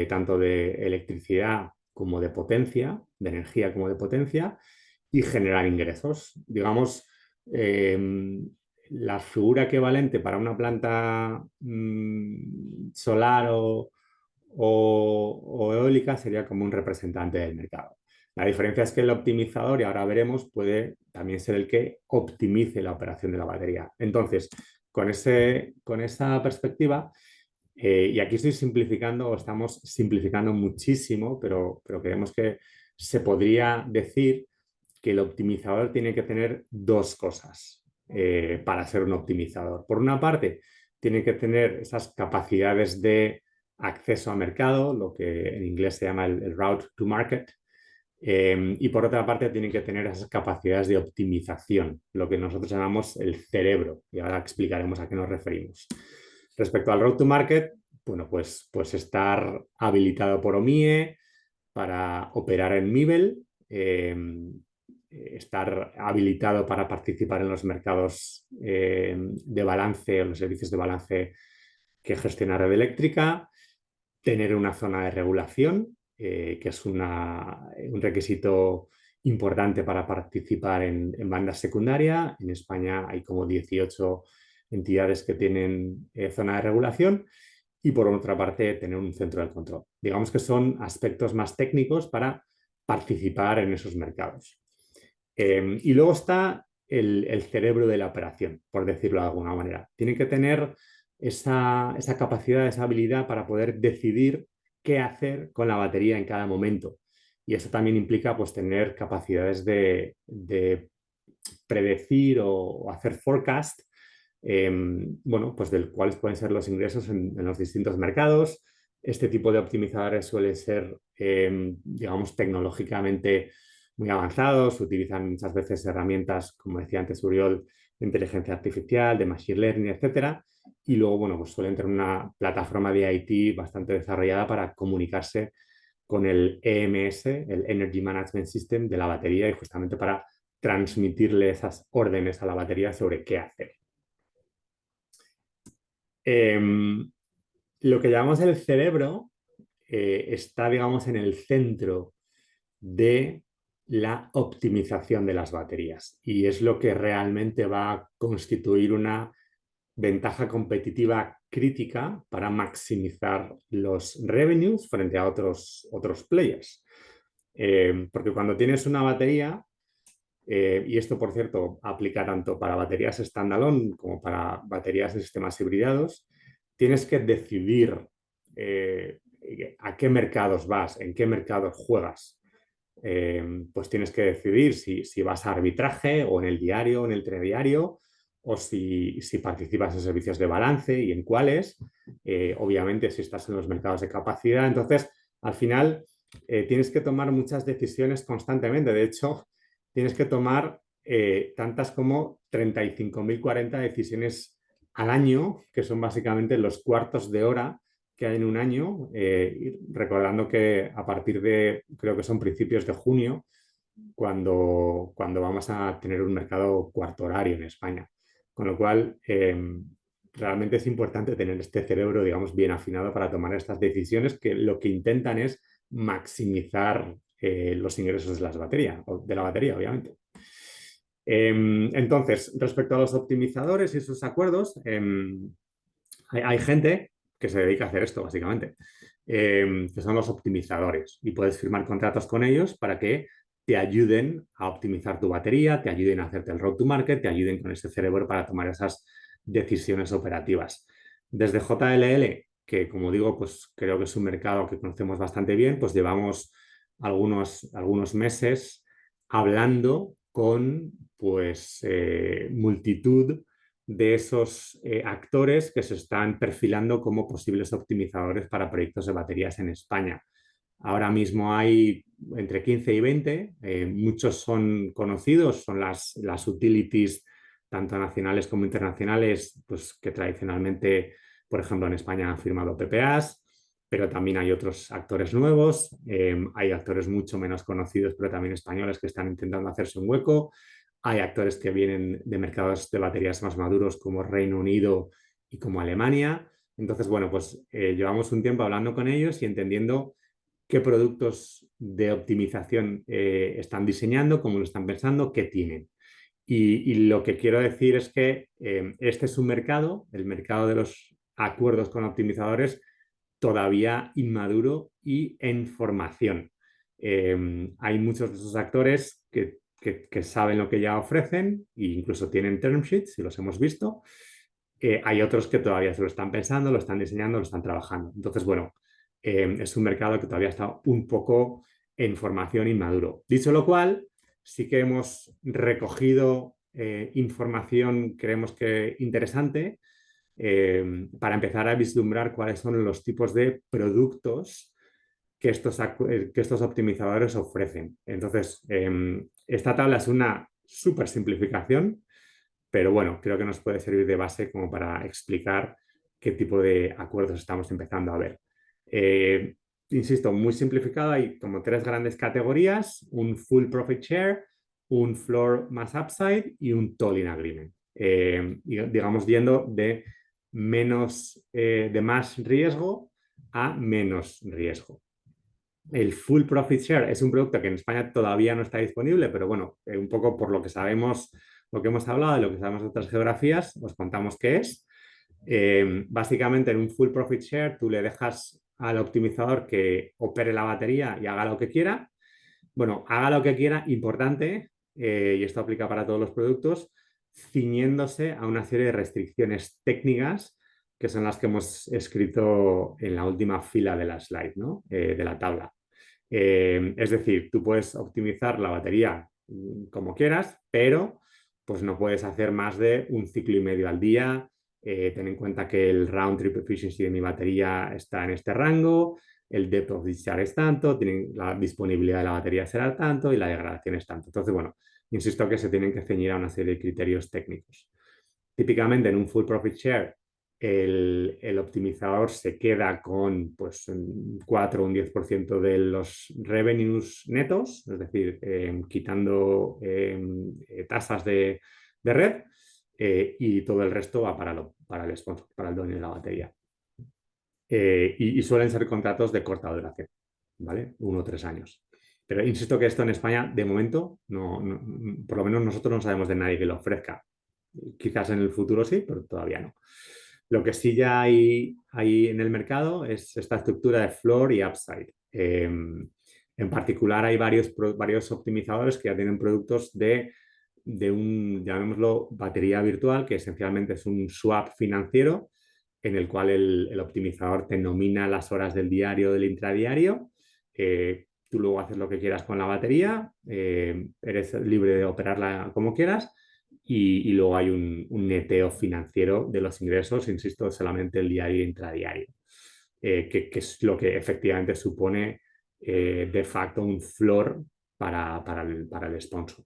C: tanto de electricidad como de potencia, de energía como de potencia, y generar ingresos. Digamos, la figura equivalente para una planta solar o eólica sería como un representante del mercado. La diferencia es que el optimizador, y ahora veremos, puede también ser el que optimice la operación de la batería. Entonces, con esa perspectiva, y aquí estoy simplificando, o estamos simplificando muchísimo, pero creemos que se podría decir que el optimizador tiene que tener dos cosas para ser un optimizador. Por una parte, tiene que tener esas capacidades de acceso a mercado, lo que en inglés se llama el route to market, y por otra parte, tiene que tener esas capacidades de optimización, lo que nosotros llamamos el cerebro, y ahora explicaremos a qué nos referimos. Respecto al route to market, bueno, pues estar habilitado por OMIE para operar en Mibel, estar habilitado para participar en los mercados de balance o los servicios de balance que gestiona Red Eléctrica, tener una zona de regulación, que es un requisito importante para participar en banda secundaria. En España hay como 18 entidades que tienen zona de regulación y por otra parte tener un centro de control. Digamos que son aspectos más técnicos para participar en esos mercados. Y luego está el cerebro de la operación, por decirlo de alguna manera. Tiene que tener esa capacidad, esa habilidad para poder decidir qué hacer con la batería en cada momento. Y eso también implica pues, tener capacidades de predecir o hacer forecast, bueno, pues del cuáles pueden ser los ingresos en los distintos mercados. Este tipo de optimizadores suelen ser, digamos, tecnológicamente muy avanzados, utilizan muchas veces herramientas, como decía antes Uriol, de inteligencia artificial, de machine learning, etcétera. Y luego, bueno, pues suelen tener una plataforma de IT bastante desarrollada para comunicarse con el EMS, el Energy Management System de la batería y justamente para transmitirle esas órdenes a la batería sobre qué hacer. Lo que llamamos el cerebro está, digamos, en el centro de la optimización de las baterías y es lo que realmente va a constituir una ventaja competitiva crítica para maximizar los revenues frente a otros players. Porque cuando tienes una batería, y esto, por cierto, aplica tanto para baterías standalone como para baterías de sistemas hibridados, tienes que decidir a qué mercados vas, en qué mercados juegas. Pues tienes que decidir si vas a arbitraje o en el diario o en el telediario o si participas en servicios de balance y en cuáles. Obviamente, si estás en los mercados de capacidad. Entonces, al final, tienes que tomar muchas decisiones constantemente. De hecho, tienes que tomar tantas como 35.040 decisiones al año, que son básicamente los cuartos de hora que hay en un año, recordando que a partir de, creo que son principios de junio, cuando vamos a tener un mercado cuarto horario en España. Con lo cual, realmente es importante tener este cerebro, digamos, bien afinado para tomar estas decisiones que lo que intentan es maximizar los ingresos de la batería, obviamente. Entonces, respecto a los optimizadores y sus acuerdos, hay gente que se dedica a hacer esto, básicamente, que son los optimizadores y puedes firmar contratos con ellos para que te ayuden a optimizar tu batería, te ayuden a hacerte el road to market, te ayuden con ese cerebro para tomar esas decisiones operativas. Desde JLL, que como digo, pues creo que es un mercado que conocemos bastante bien, pues llevamos algunos meses hablando con pues multitud de esos actores que se están perfilando como posibles optimizadores para proyectos de baterías en España. Ahora mismo hay entre 15 y 20, muchos son conocidos, son las utilities tanto nacionales como internacionales, pues que tradicionalmente, por ejemplo, en España han firmado PPAs, pero también hay otros actores nuevos, hay actores mucho menos conocidos, pero también españoles que están intentando hacerse un hueco. Hay actores que vienen de mercados de baterías más maduros como Reino Unido y como Alemania. Entonces, bueno, pues llevamos un tiempo hablando con ellos y entendiendo qué productos de optimización están diseñando, cómo lo están pensando, qué tienen. Y lo que quiero decir es que este es un mercado, el mercado de los acuerdos con optimizadores, todavía inmaduro y en formación. Hay muchos de esos actores que saben lo que ya ofrecen e incluso tienen term sheets, si los hemos visto. Hay otros que todavía se lo están pensando, lo están diseñando, lo están trabajando. Entonces, bueno, es un mercado que todavía está un poco en formación inmaduro. Dicho lo cual, sí que hemos recogido información, creemos que interesante, para empezar a vislumbrar cuáles son los tipos de productos que estos optimizadores ofrecen. Entonces, esta tabla es una súper simplificación, pero bueno, creo que nos puede servir de base como para explicar qué tipo de acuerdos estamos empezando a ver. Insisto, muy simplificado, hay como 3 grandes categorías: un full profit share, un floor más upside y un tolling agreement. Digamos, yendo de más riesgo a menos riesgo. El full profit share es un producto que en España todavía no está disponible, pero bueno, un poco por lo que sabemos, lo que hemos hablado y lo que sabemos de otras geografías, os contamos qué es. Básicamente, en un full profit share tú le dejas al optimizador que opere la batería y haga lo que quiera. Bueno, haga lo que quiera, importante, y esto aplica para todos los productos, ciñéndose a una serie de restricciones técnicas que son las que hemos escrito en la última fila de la slide, ¿no? De la tabla. Es decir, tú puedes optimizar la batería como quieras, pero pues no puedes hacer más de un ciclo y medio al día. Ten en cuenta que el round trip efficiency de mi batería está en este rango, el depth of discharge es tanto, la disponibilidad de la batería será tanto y la degradación es tanto. Entonces, bueno, insisto que se tienen que ceñir a una serie de criterios técnicos. Típicamente en un full profit share el optimizador se queda con pues, un 4 o un 10% de los revenues netos, es decir, quitando tasas de red, y todo el resto va para el sponsor, para el dueño de la batería. Y suelen ser contratos de corta duración, ¿vale? 1 o 3 años. Pero insisto que esto en España, de momento, por lo menos nosotros no sabemos de nadie que lo ofrezca. Quizás en el futuro sí, pero todavía no. Lo que sí ya hay en el mercado es esta estructura de floor y upside. En particular, hay varios optimizadores que ya tienen productos de un, llamémoslo, batería virtual, que esencialmente es un swap financiero en el cual el optimizador te nomina las horas del diario o del intradiario. Tú luego haces lo que quieras con la batería, eres libre de operarla como quieras, y luego hay un neteo financiero de los ingresos, insisto, solamente el diario e intradiario, que es lo que efectivamente supone de facto un floor para el sponsor.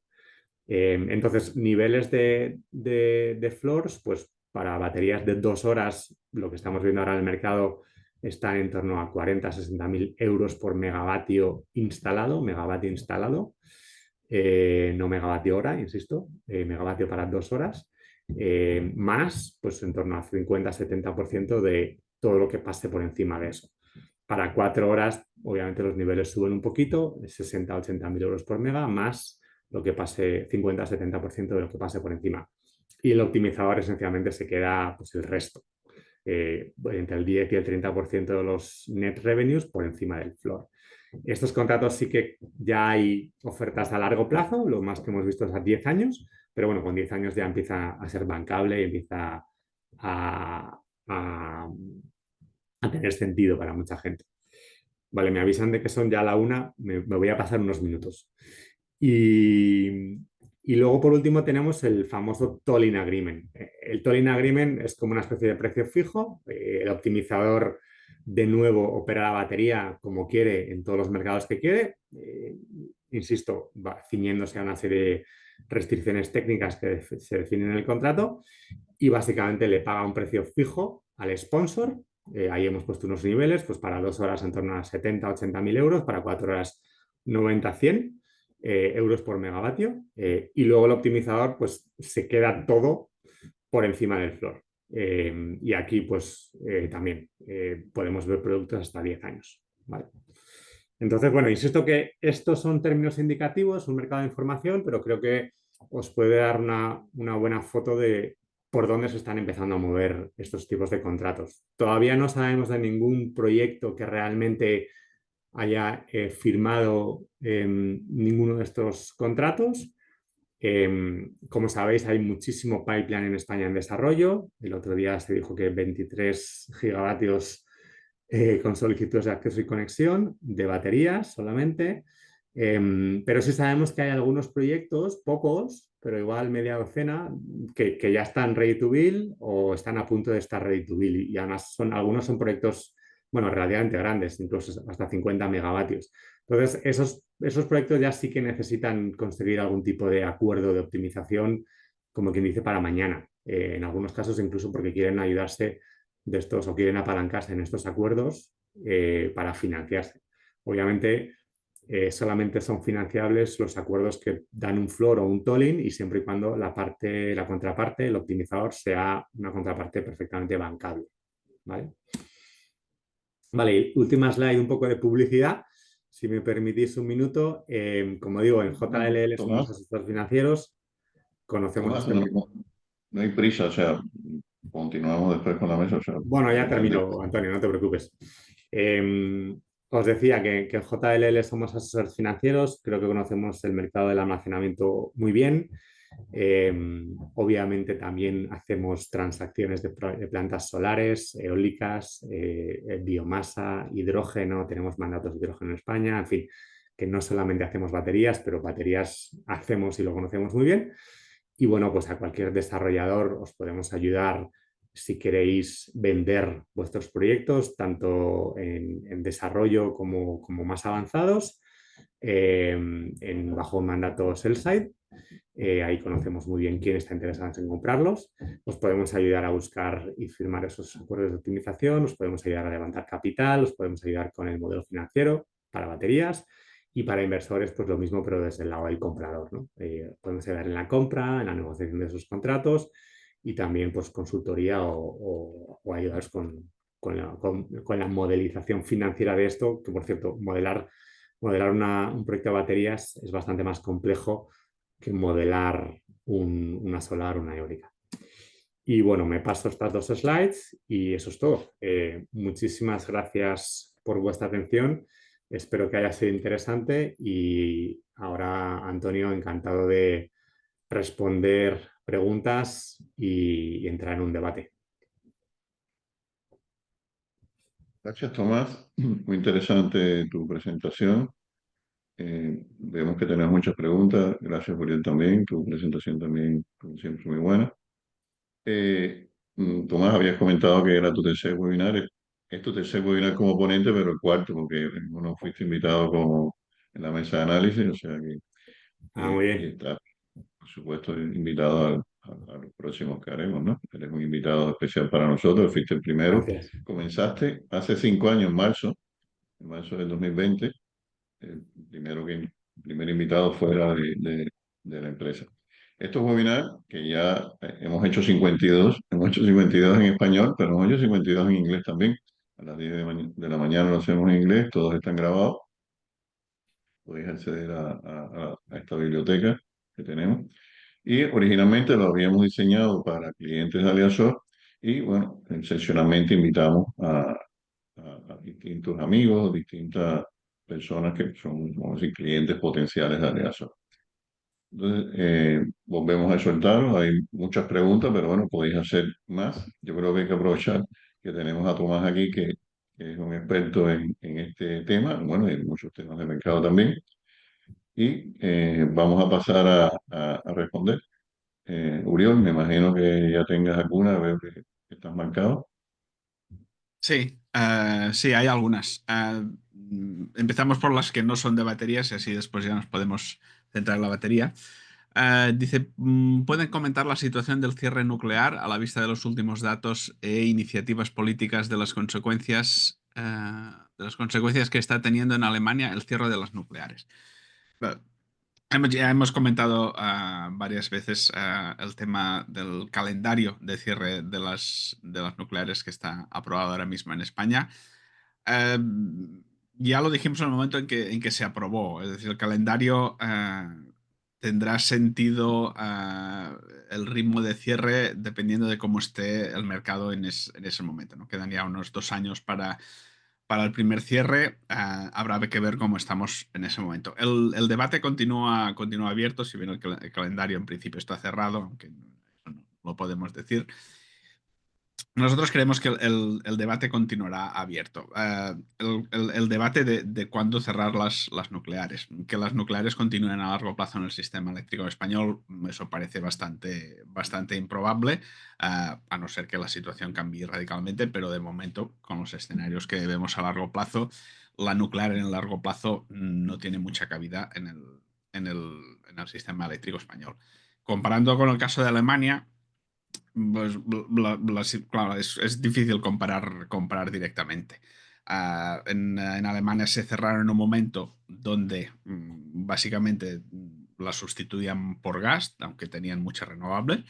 C: Entonces, niveles de floors, pues para baterías de 2 horas, lo que estamos viendo ahora en el mercado está en torno a 40 a 60 mil euros por megavatio instalado, no megavatio hora, insisto, megavatio para 2 horas, más pues en torno a 50-70% de todo lo que pase por encima de eso. Para 4 horas, obviamente los niveles suben un poquito, 60-80 mil euros por mega, más lo que pase, 50-70% de lo que pase por encima. Y el optimizador esencialmente se queda pues, el resto, entre el 10 y el 30% de los net revenues por encima del floor. Estos contratos sí que ya hay ofertas a largo plazo, lo más que hemos visto es a 10 años, pero bueno, con 10 años ya empieza a ser bancable y empieza a tener sentido para mucha gente. Vale, me avisan de que son ya la 1, me voy a pasar unos minutos. Y luego, por último, tenemos el famoso tolling agreement. El tolling agreement es como una especie de precio fijo. El optimizador, de nuevo, opera la batería como quiere en todos los mercados que quiere. Insisto, va ciñéndose a una serie de restricciones técnicas que se definen en el contrato y básicamente le paga un precio fijo al sponsor. Ahí hemos puesto unos niveles, pues para 2 horas en torno a 70-80 mil euros, para 4 horas 90-100 euros por megavatio, y luego el optimizador pues se queda todo por encima del floor. Y aquí pues también podemos ver productos hasta 10 años. ¿Vale? Entonces, bueno, insisto que estos son términos indicativos, un mercado de información, pero creo que os puede dar una buena foto de por dónde se están empezando a mover estos tipos de contratos. Todavía no sabemos de ningún proyecto que realmente haya firmado ninguno de estos contratos. Como sabéis, hay muchísimo pipeline en España en desarrollo. El otro día se dijo que 23 gigavatios con solicitudes de acceso y conexión de baterías solamente. Pero sí sabemos que hay algunos proyectos, pocos, pero igual media docena, que ya están ready to build o están a punto de estar ready to build. Y además algunos son proyectos, bueno, relativamente grandes, incluso hasta 50 megavatios. Entonces, esos proyectos ya sí que necesitan conseguir algún tipo de acuerdo de optimización, como quien dice, para mañana. En algunos casos, incluso porque quieren ayudarse de estos o quieren apalancarse en estos acuerdos para financiarse. Obviamente, solamente son financiables los acuerdos que dan un floor o un tolling y siempre y cuando la contraparte, el optimizador, sea una contraparte perfectamente bancable. ¿Vale? Vale, última slide, un poco de publicidad. Si me permitís un minuto, como digo, en JLL somos
A: Tomás,
C: asesores financieros, conocemos
A: Tomás,
C: este...
A: no hay prisa, o sea, continuamos después con la mesa, o sea,
C: Bueno, ya
A: adelante.
C: termino, Antonio, no te preocupes. Os decía que en JLL somos asesores financieros, creo que conocemos el mercado del almacenamiento muy bien. Obviamente también hacemos transacciones de plantas solares, eólicas, biomasa, hidrógeno, tenemos mandatos de hidrógeno en España, en fin, que no solamente hacemos baterías, pero baterías hacemos y lo conocemos muy bien. Y bueno, pues a cualquier desarrollador os podemos ayudar si queréis vender vuestros proyectos, tanto en desarrollo como más avanzados, bajo un mandato sell-side. Ahí conocemos muy bien quién está interesado en comprarlos. Os podemos ayudar a buscar y firmar esos acuerdos de optimización, os podemos ayudar a levantar capital, os podemos ayudar con el modelo financiero para baterías y para inversores, pues lo mismo, pero desde el lado del comprador, ¿no? Podemos ayudar en la compra, en la negociación de esos contratos y también pues consultoría o ayudaros con la modelización financiera de esto, que por cierto, modelar un proyecto de baterías es bastante más complejo que modelar una solar o una eólica. Y bueno, me paso estas dos slides y eso es todo. Muchísimas gracias por vuestra atención. Espero que haya sido interesante y ahora, Antonio, encantado de responder preguntas y entrar en un debate.
A: Gracias, Tomás. Muy interesante tu presentación. Vemos que tenemos muchas preguntas. Gracias, Julián, también. Tu presentación también, como siempre, muy buena. Tomás, habías comentado que era tu tercer webinar. Es tu tercer webinar como ponente, pero el cuarto, porque uno fuiste invitado como en la mesa de análisis, o sea que
C: Muy
A: y
C: bien.
A: está, por supuesto, invitado a los próximos que haremos, ¿no? Eres un invitado especial para nosotros, fuiste el primero.
C: Gracias.
A: Comenzaste hace 5 años, en marzo del 2020, el el primer invitado fuera de la empresa. Estos webinars, que ya hemos hecho 52, hemos hecho 52 en español, pero hemos hecho 52 en inglés también. A las 10 de la mañana lo hacemos en inglés, todos están grabados. Podéis acceder a esta biblioteca que tenemos. Y originalmente lo habíamos diseñado para clientes de Aliasor y bueno, excepcionalmente invitamos a distintos amigos, distintas personas que son, vamos a decir, clientes potenciales de Aliasor. Entonces, volvemos a soltarlo. Hay muchas preguntas, pero bueno, podéis hacer más. Yo creo que hay que aprovechar que tenemos a Tomás aquí, que es un experto en este tema, bueno, y en muchos temas de mercado también. Y vamos a pasar a responder. Uriol, me imagino que ya tengas alguna, veo que estás marcado.
B: Sí, sí, hay algunas. Empezamos por las que no son de baterías y así después ya nos podemos centrar en la batería. Dice, ¿pueden comentar la situación del cierre nuclear a la vista de los últimos datos e iniciativas políticas de las consecuencias que está teniendo en Alemania el cierre de las nucleares? Bueno, ya hemos comentado varias veces el tema del calendario de cierre de las nucleares que está aprobado ahora mismo en España. Eh, ya lo dijimos en el momento en que se aprobó, es decir, el calendario tendrá sentido el ritmo de cierre dependiendo de cómo esté el mercado en ese momento, ¿no? Quedan ya unos 2 años para el primer cierre. Habrá que ver cómo estamos en ese momento. El debate continúa abierto, si bien el calendario en principio está cerrado, aunque eso no lo podemos decir. Nosotros creemos que el debate continuará abierto. El debate de cuándo cerrar las nucleares. Que las nucleares continúen a largo plazo en el sistema eléctrico español, eso parece bastante improbable, a no ser que la situación cambie radicalmente, pero de momento, con los escenarios que vemos a largo plazo, la nuclear en el largo plazo no tiene mucha cabida en el sistema eléctrico español. Comparando con el caso de Alemania, pues, claro, es difícil comparar directamente. En Alemania se cerraron en un momento donde básicamente la sustituían por gas, aunque tenían mucha renovable.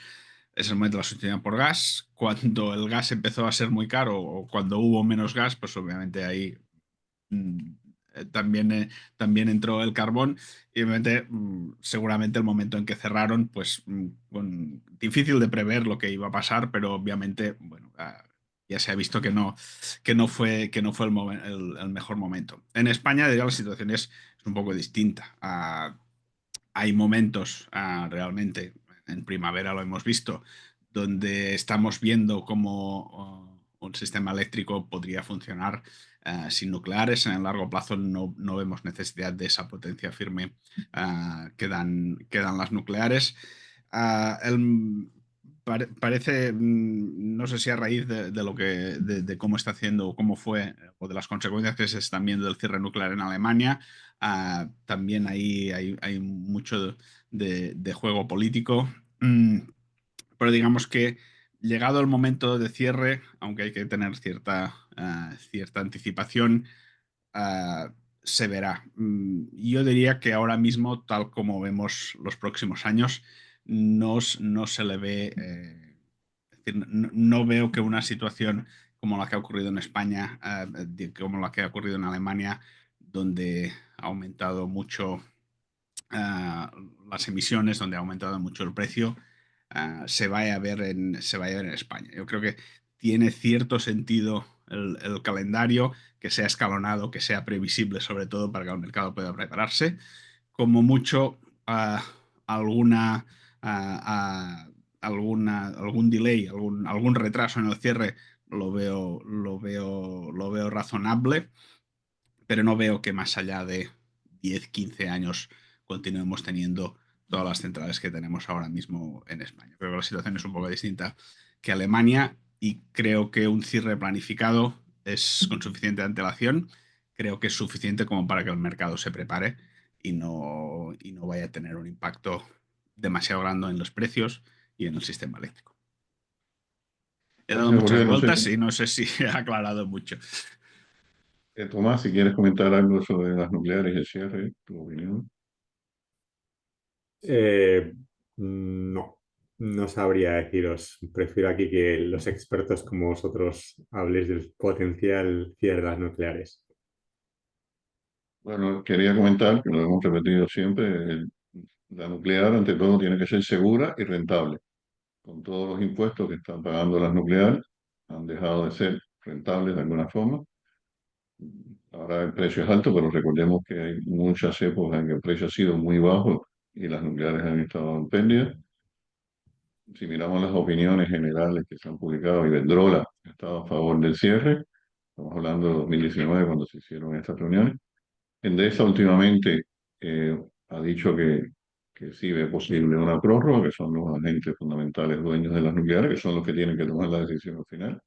B: Ese momento la sustituían por gas. Cuando el gas empezó a ser muy caro o cuando hubo menos gas, pues obviamente ahí mm, también entró el carbón y obviamente seguramente el momento en que cerraron, pues difícil de prever lo que iba a pasar, pero obviamente, bueno, ya se ha visto que no fue el mejor momento. En España, diría, la situación es un poco distinta. Hay momentos realmente, en primavera lo hemos visto, donde estamos viendo cómo un sistema eléctrico podría funcionar sin nucleares. En el largo plazo no vemos necesidad de esa potencia firme que dan las nucleares. Parece, no sé si a raíz de lo de cómo está haciendo, cómo fue, o de las consecuencias que se están viendo del cierre nuclear en Alemania. También ahí hay mucho de juego político. Pero digamos que llegado el momento de cierre, aunque hay que tener cierta anticipación, ah, se verá. Yo diría que ahora mismo, tal como vemos los próximos años, no se le ve, es decir, no veo que una situación como la que ha ocurrido en España, como la que ha ocurrido en Alemania, donde ha aumentado mucho ah, las emisiones, donde ha aumentado mucho el precio, se vaya a ver en España. Yo creo que tiene cierto sentido el calendario, que sea escalonado, que sea previsible, sobre todo para que el mercado pueda prepararse. Como mucho, ah, alguna, ah, algún delay, algún retraso en el cierre lo veo razonable, pero no veo que más allá de 10, 15 años continuemos teniendo todas las centrales que tenemos ahora mismo en España. Creo que la situación es un poco distinta que Alemania y creo que un cierre planificado es con suficiente antelación. Creo que es suficiente como para que el mercado se prepare y no vaya a tener un impacto demasiado grande en los precios y en el sistema eléctrico. He dado
A: Gracias,
B: muchas
A: Jorge. No sé,
B: vueltas y no sé si he aclarado mucho.
A: Tomás, si quieres comentar algo sobre las nucleares y el cierre, tu opinión.
C: Eh, no, no sabría deciros. Prefiero aquí que los expertos como vosotros habléis del potencial cierre de las nucleares.
A: Bueno, quería comentar, que lo hemos repetido siempre, la nuclear ante todo tiene que ser segura y rentable. Con todos los impuestos que están pagando las nucleares, han dejado de ser rentables de alguna forma. Ahora el precio es alto, pero recordemos que hay muchas épocas en que el precio ha sido muy bajo y las nucleares han estado en pérdida. Si miramos las opiniones generales que se han publicado, Iberdrola ha estado a favor del cierre. Estamos hablando de 2019 cuando se hicieron estas reuniones. Endesa últimamente ha dicho que sí ve posible una prórroga, que son los agentes fundamentales dueños de las nucleares, que son los que tienen que tomar la decisión final.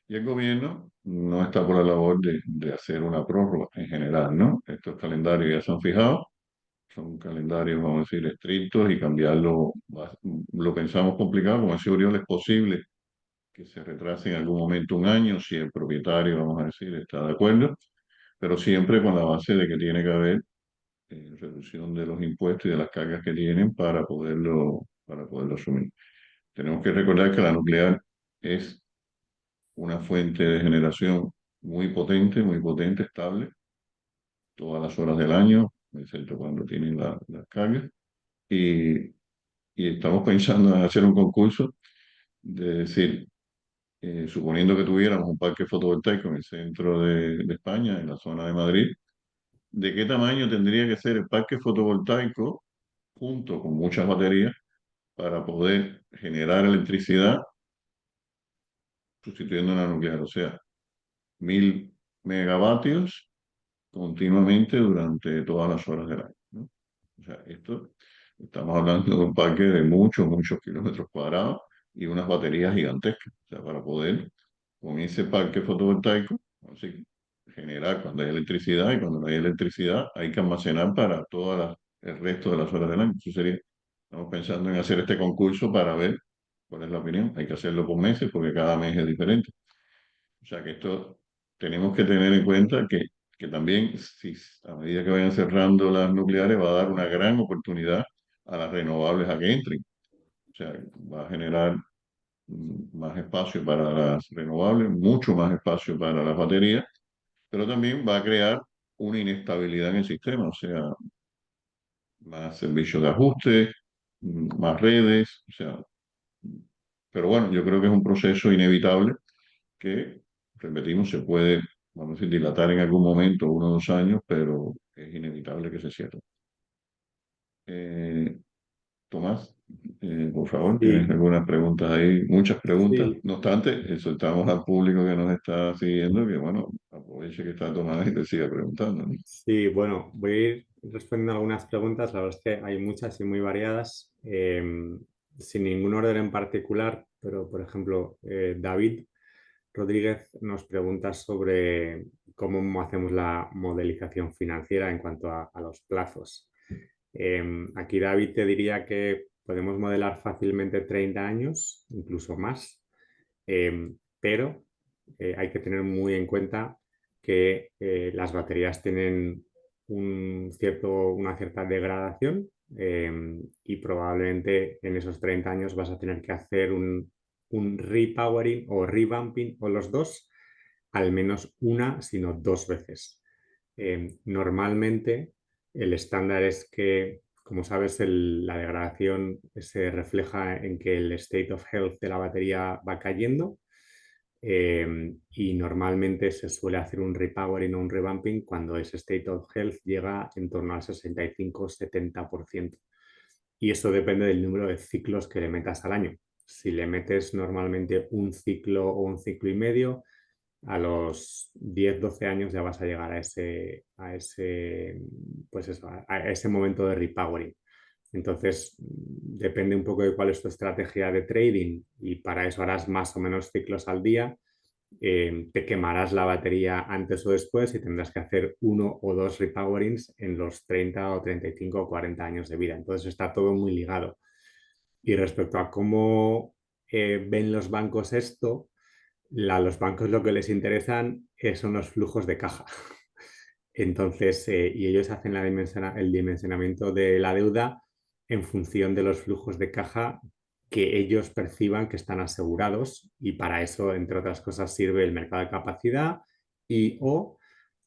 A: Y el gobierno no está por la labor de hacer una prórroga en general, ¿no? Estos calendarios ya se han fijado, son calendarios, vamos a decir, estrictos y cambiarlo lo pensamos complicado. Como decía Uriol, es posible que se retrase en algún momento un año si el propietario, vamos a decir, está de acuerdo, pero siempre con la base de que tiene que haber reducción de los impuestos y de las cargas que tienen para poderlo asumir. Tenemos que recordar que la nuclear es una fuente de generación muy potente, estable, todas las horas del año, excepto cuando tienen las cargas, y, y estamos pensando en hacer un concurso de decir, suponiendo que tuviéramos un parque fotovoltaico en el centro de España, en la zona de Madrid, ¿de qué tamaño tendría que ser el parque fotovoltaico junto con muchas baterías para poder generar electricidad sustituyendo la nuclear? O sea, 1000 megavatios continuamente durante todas las horas del año, ¿no? O sea, estamos hablando de un parque de muchos, muchos kilómetros cuadrados y unas baterías gigantescas. O sea, para poder, con ese parque fotovoltaico, así, generar cuando hay electricidad, y cuando no hay electricidad hay que almacenar para el resto de las horas del año. Eso sería, estamos pensando en hacer este concurso para ver cuál es la opinión. Hay que hacerlo por meses porque cada mes es diferente. O sea que esto tenemos que tener en cuenta que también, si a medida que vayan cerrando las nucleares, va a dar una gran oportunidad a las renovables a que entren. O sea, va a generar más espacio para las renovables, mucho más espacio para las baterías, pero también va a crear una inestabilidad en el sistema, o sea, más servicios de ajuste, más redes, o sea, pero bueno, yo creo que es un proceso inevitable que, repetimos, se puede, vamos a decir, dilatar en algún momento, 1 o 2 años, pero es inevitable que se cierre. Eh, Tomás, por favor, tienes
C: Sí,
A: algunas preguntas ahí, muchas preguntas.
C: sí,
A: No obstante, soltamos al público que nos está siguiendo que, bueno, aproveche que está Tomás y te siga preguntando, ¿no?
C: sí, bueno, voy a ir respondiendo algunas preguntas, la verdad es que hay muchas y muy variadas, sin ningún orden en particular, pero por ejemplo, David Rodríguez nos pregunta sobre cómo hacemos la modelización financiera en cuanto a los plazos. Aquí David te diría que podemos modelar fácilmente 30 años, incluso más, pero hay que tener muy en cuenta que las baterías tienen una cierta degradación, y probablemente en esos 30 años vas a tener que hacer un repowering o revamping o los dos, al menos una, sino dos veces. Normalmente el estándar es que, como sabes, la degradación se refleja en que el state of health de la batería va cayendo, y normalmente se suele hacer un repowering o un revamping cuando ese state of health llega en torno al 65-70%. Y eso depende del número de ciclos que le metas al año. Si le metes normalmente un ciclo o un ciclo y medio, a los 10-12 años ya vas a llegar pues eso, a ese momento de repowering. Entonces, depende un poco de cuál es tu estrategia de trading y para eso harás más o menos ciclos al día. Te quemarás la batería antes o después y tendrás que hacer uno o dos repowerings en los 30 o 35 o 40 años de vida. Entonces está todo muy ligado. Y respecto a cómo ven los bancos esto, los bancos lo que les interesan son los flujos de caja. Entonces, y ellos hacen el dimensionamiento de la deuda en función de los flujos de caja que ellos perciban que están asegurados, y para eso, entre otras cosas, sirve el mercado de capacidad y o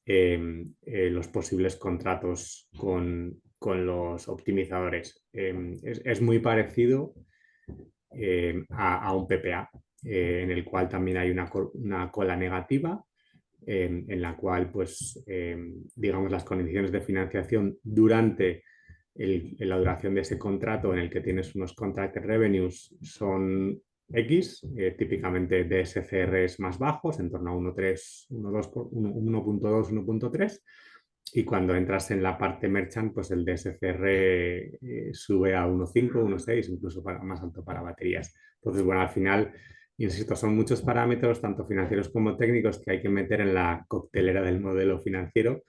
C: los posibles contratos con los optimizadores. Es muy parecido a un PPA, en el cual también hay una cola negativa, en la cual, pues, digamos, las condiciones de financiación durante la duración de ese contrato en el que tienes unos contract revenues son X, típicamente DSCRs más bajos, en torno a 1.3, 1.2, 1.3, y cuando entras en la parte merchant, pues el DSCR sube a 1.5, 1.6, incluso más alto para baterías. Entonces, bueno, al final, insisto, son muchos parámetros, tanto financieros como técnicos, que hay que meter en la coctelera del modelo financiero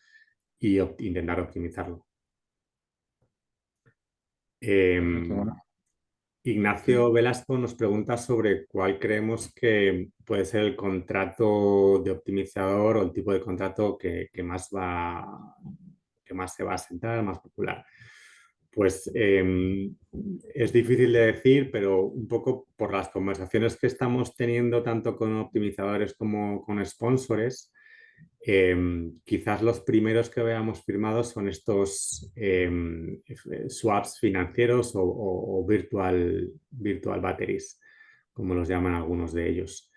C: y intentar optimizarlo.
A: Tomás.
C: Ignacio
A: Sí.
C: Velasco nos pregunta sobre cuál creemos que puede ser el contrato de optimizador o el tipo de contrato que más se va a sentar, más popular. Pues es difícil de decir, pero un poco por las conversaciones que estamos teniendo tanto con optimizadores como con sponsors, Quizás los primeros que veamos firmados son estos swaps financieros o virtual batteries, como los llaman algunos de ellos.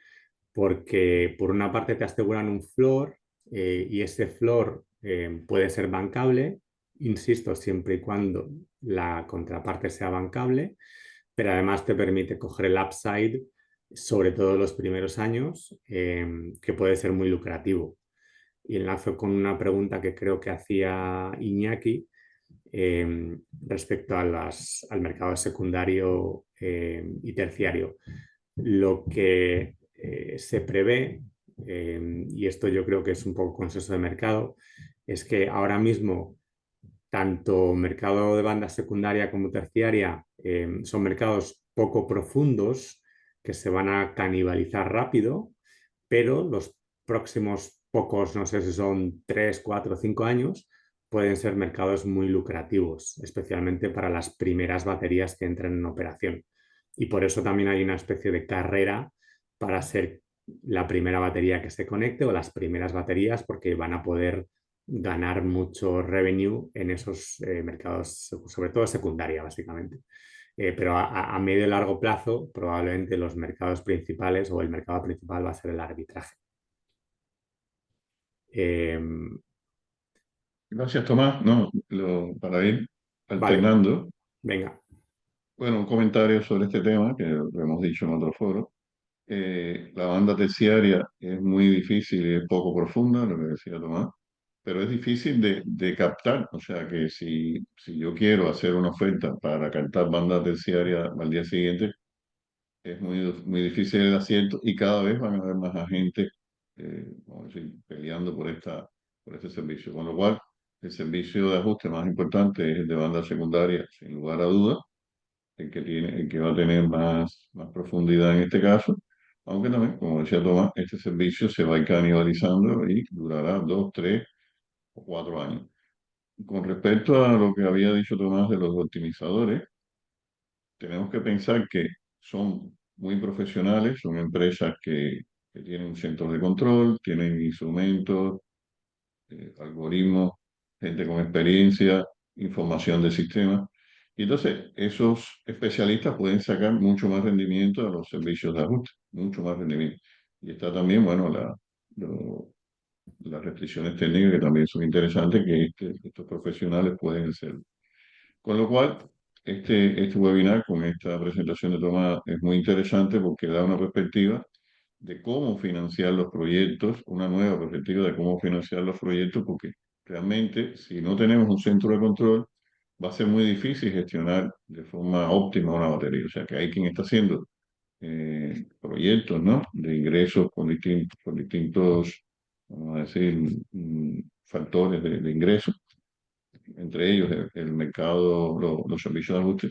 C: Porque por una parte te aseguran un floor y ese floor puede ser bancable, insisto, siempre y cuando la contraparte sea bancable, pero además te permite coger el upside, sobre todo los primeros años, que puede ser muy lucrativo. Y enlazo con una pregunta que creo que hacía Iñaki respecto a al mercado secundario y terciario. Lo que se prevé, y esto yo creo que es un poco consenso de mercado, es que ahora mismo tanto mercado de banda secundaria como terciaria son mercados poco profundos que se van a canibalizar rápido, pero los próximos pocos, no sé si son 3, 4, 5 años, pueden ser mercados muy lucrativos, especialmente para las primeras baterías que entren en operación. Y por eso también hay una especie de carrera para ser la primera batería que se conecte o las primeras baterías, porque van a poder ganar mucho revenue en esos mercados, sobre todo secundaria, básicamente. Pero a medio y largo plazo, probablemente los mercados principales o el mercado principal va a ser el arbitraje. Eh,
A: Gracias, Tomás. No, para ir
C: vale,
A: alternando,
C: venga.
A: bueno, un comentario sobre este tema que lo hemos dicho en otro foro. La banda terciaria es muy difícil y es poco profunda, lo que decía Tomás, pero es difícil de captar. O sea que si yo quiero hacer una oferta para captar banda terciaria al día siguiente, es muy difícil el acierto y cada vez van a haber más agentes, vamos a decir, peleando por este servicio. Con lo cual, el servicio de ajuste más importante es el de banda secundaria, sin lugar a dudas, el que va a tener más profundidad en este caso, aunque también, como decía Tomás, este servicio se va a ir canibalizando y durará 2, 3 o 4 años. Con respecto a lo que había dicho Tomás de los optimizadores, tenemos que pensar que son muy profesionales, son empresas que tienen un centro de control, tienen instrumentos, algoritmos, gente con experiencia, información de sistemas. Y entonces esos especialistas pueden sacar mucho más rendimiento a los servicios de ajuste, mucho más rendimiento. Y está también, bueno, las restricciones técnicas que también son interesantes que estos profesionales pueden hacer. Con lo cual, este webinar con esta presentación de Tomás es muy interesante porque da una perspectiva de cómo financiar los proyectos, una nueva perspectiva de cómo financiar los proyectos, porque realmente si no tenemos un centro de control, va a ser muy difícil gestionar de forma óptima una batería. O sea que hay quien está haciendo proyectos, ¿no? De ingresos con distintos, vamos a decir, factores de ingresos, entre ellos el mercado, los servicios de ajuste,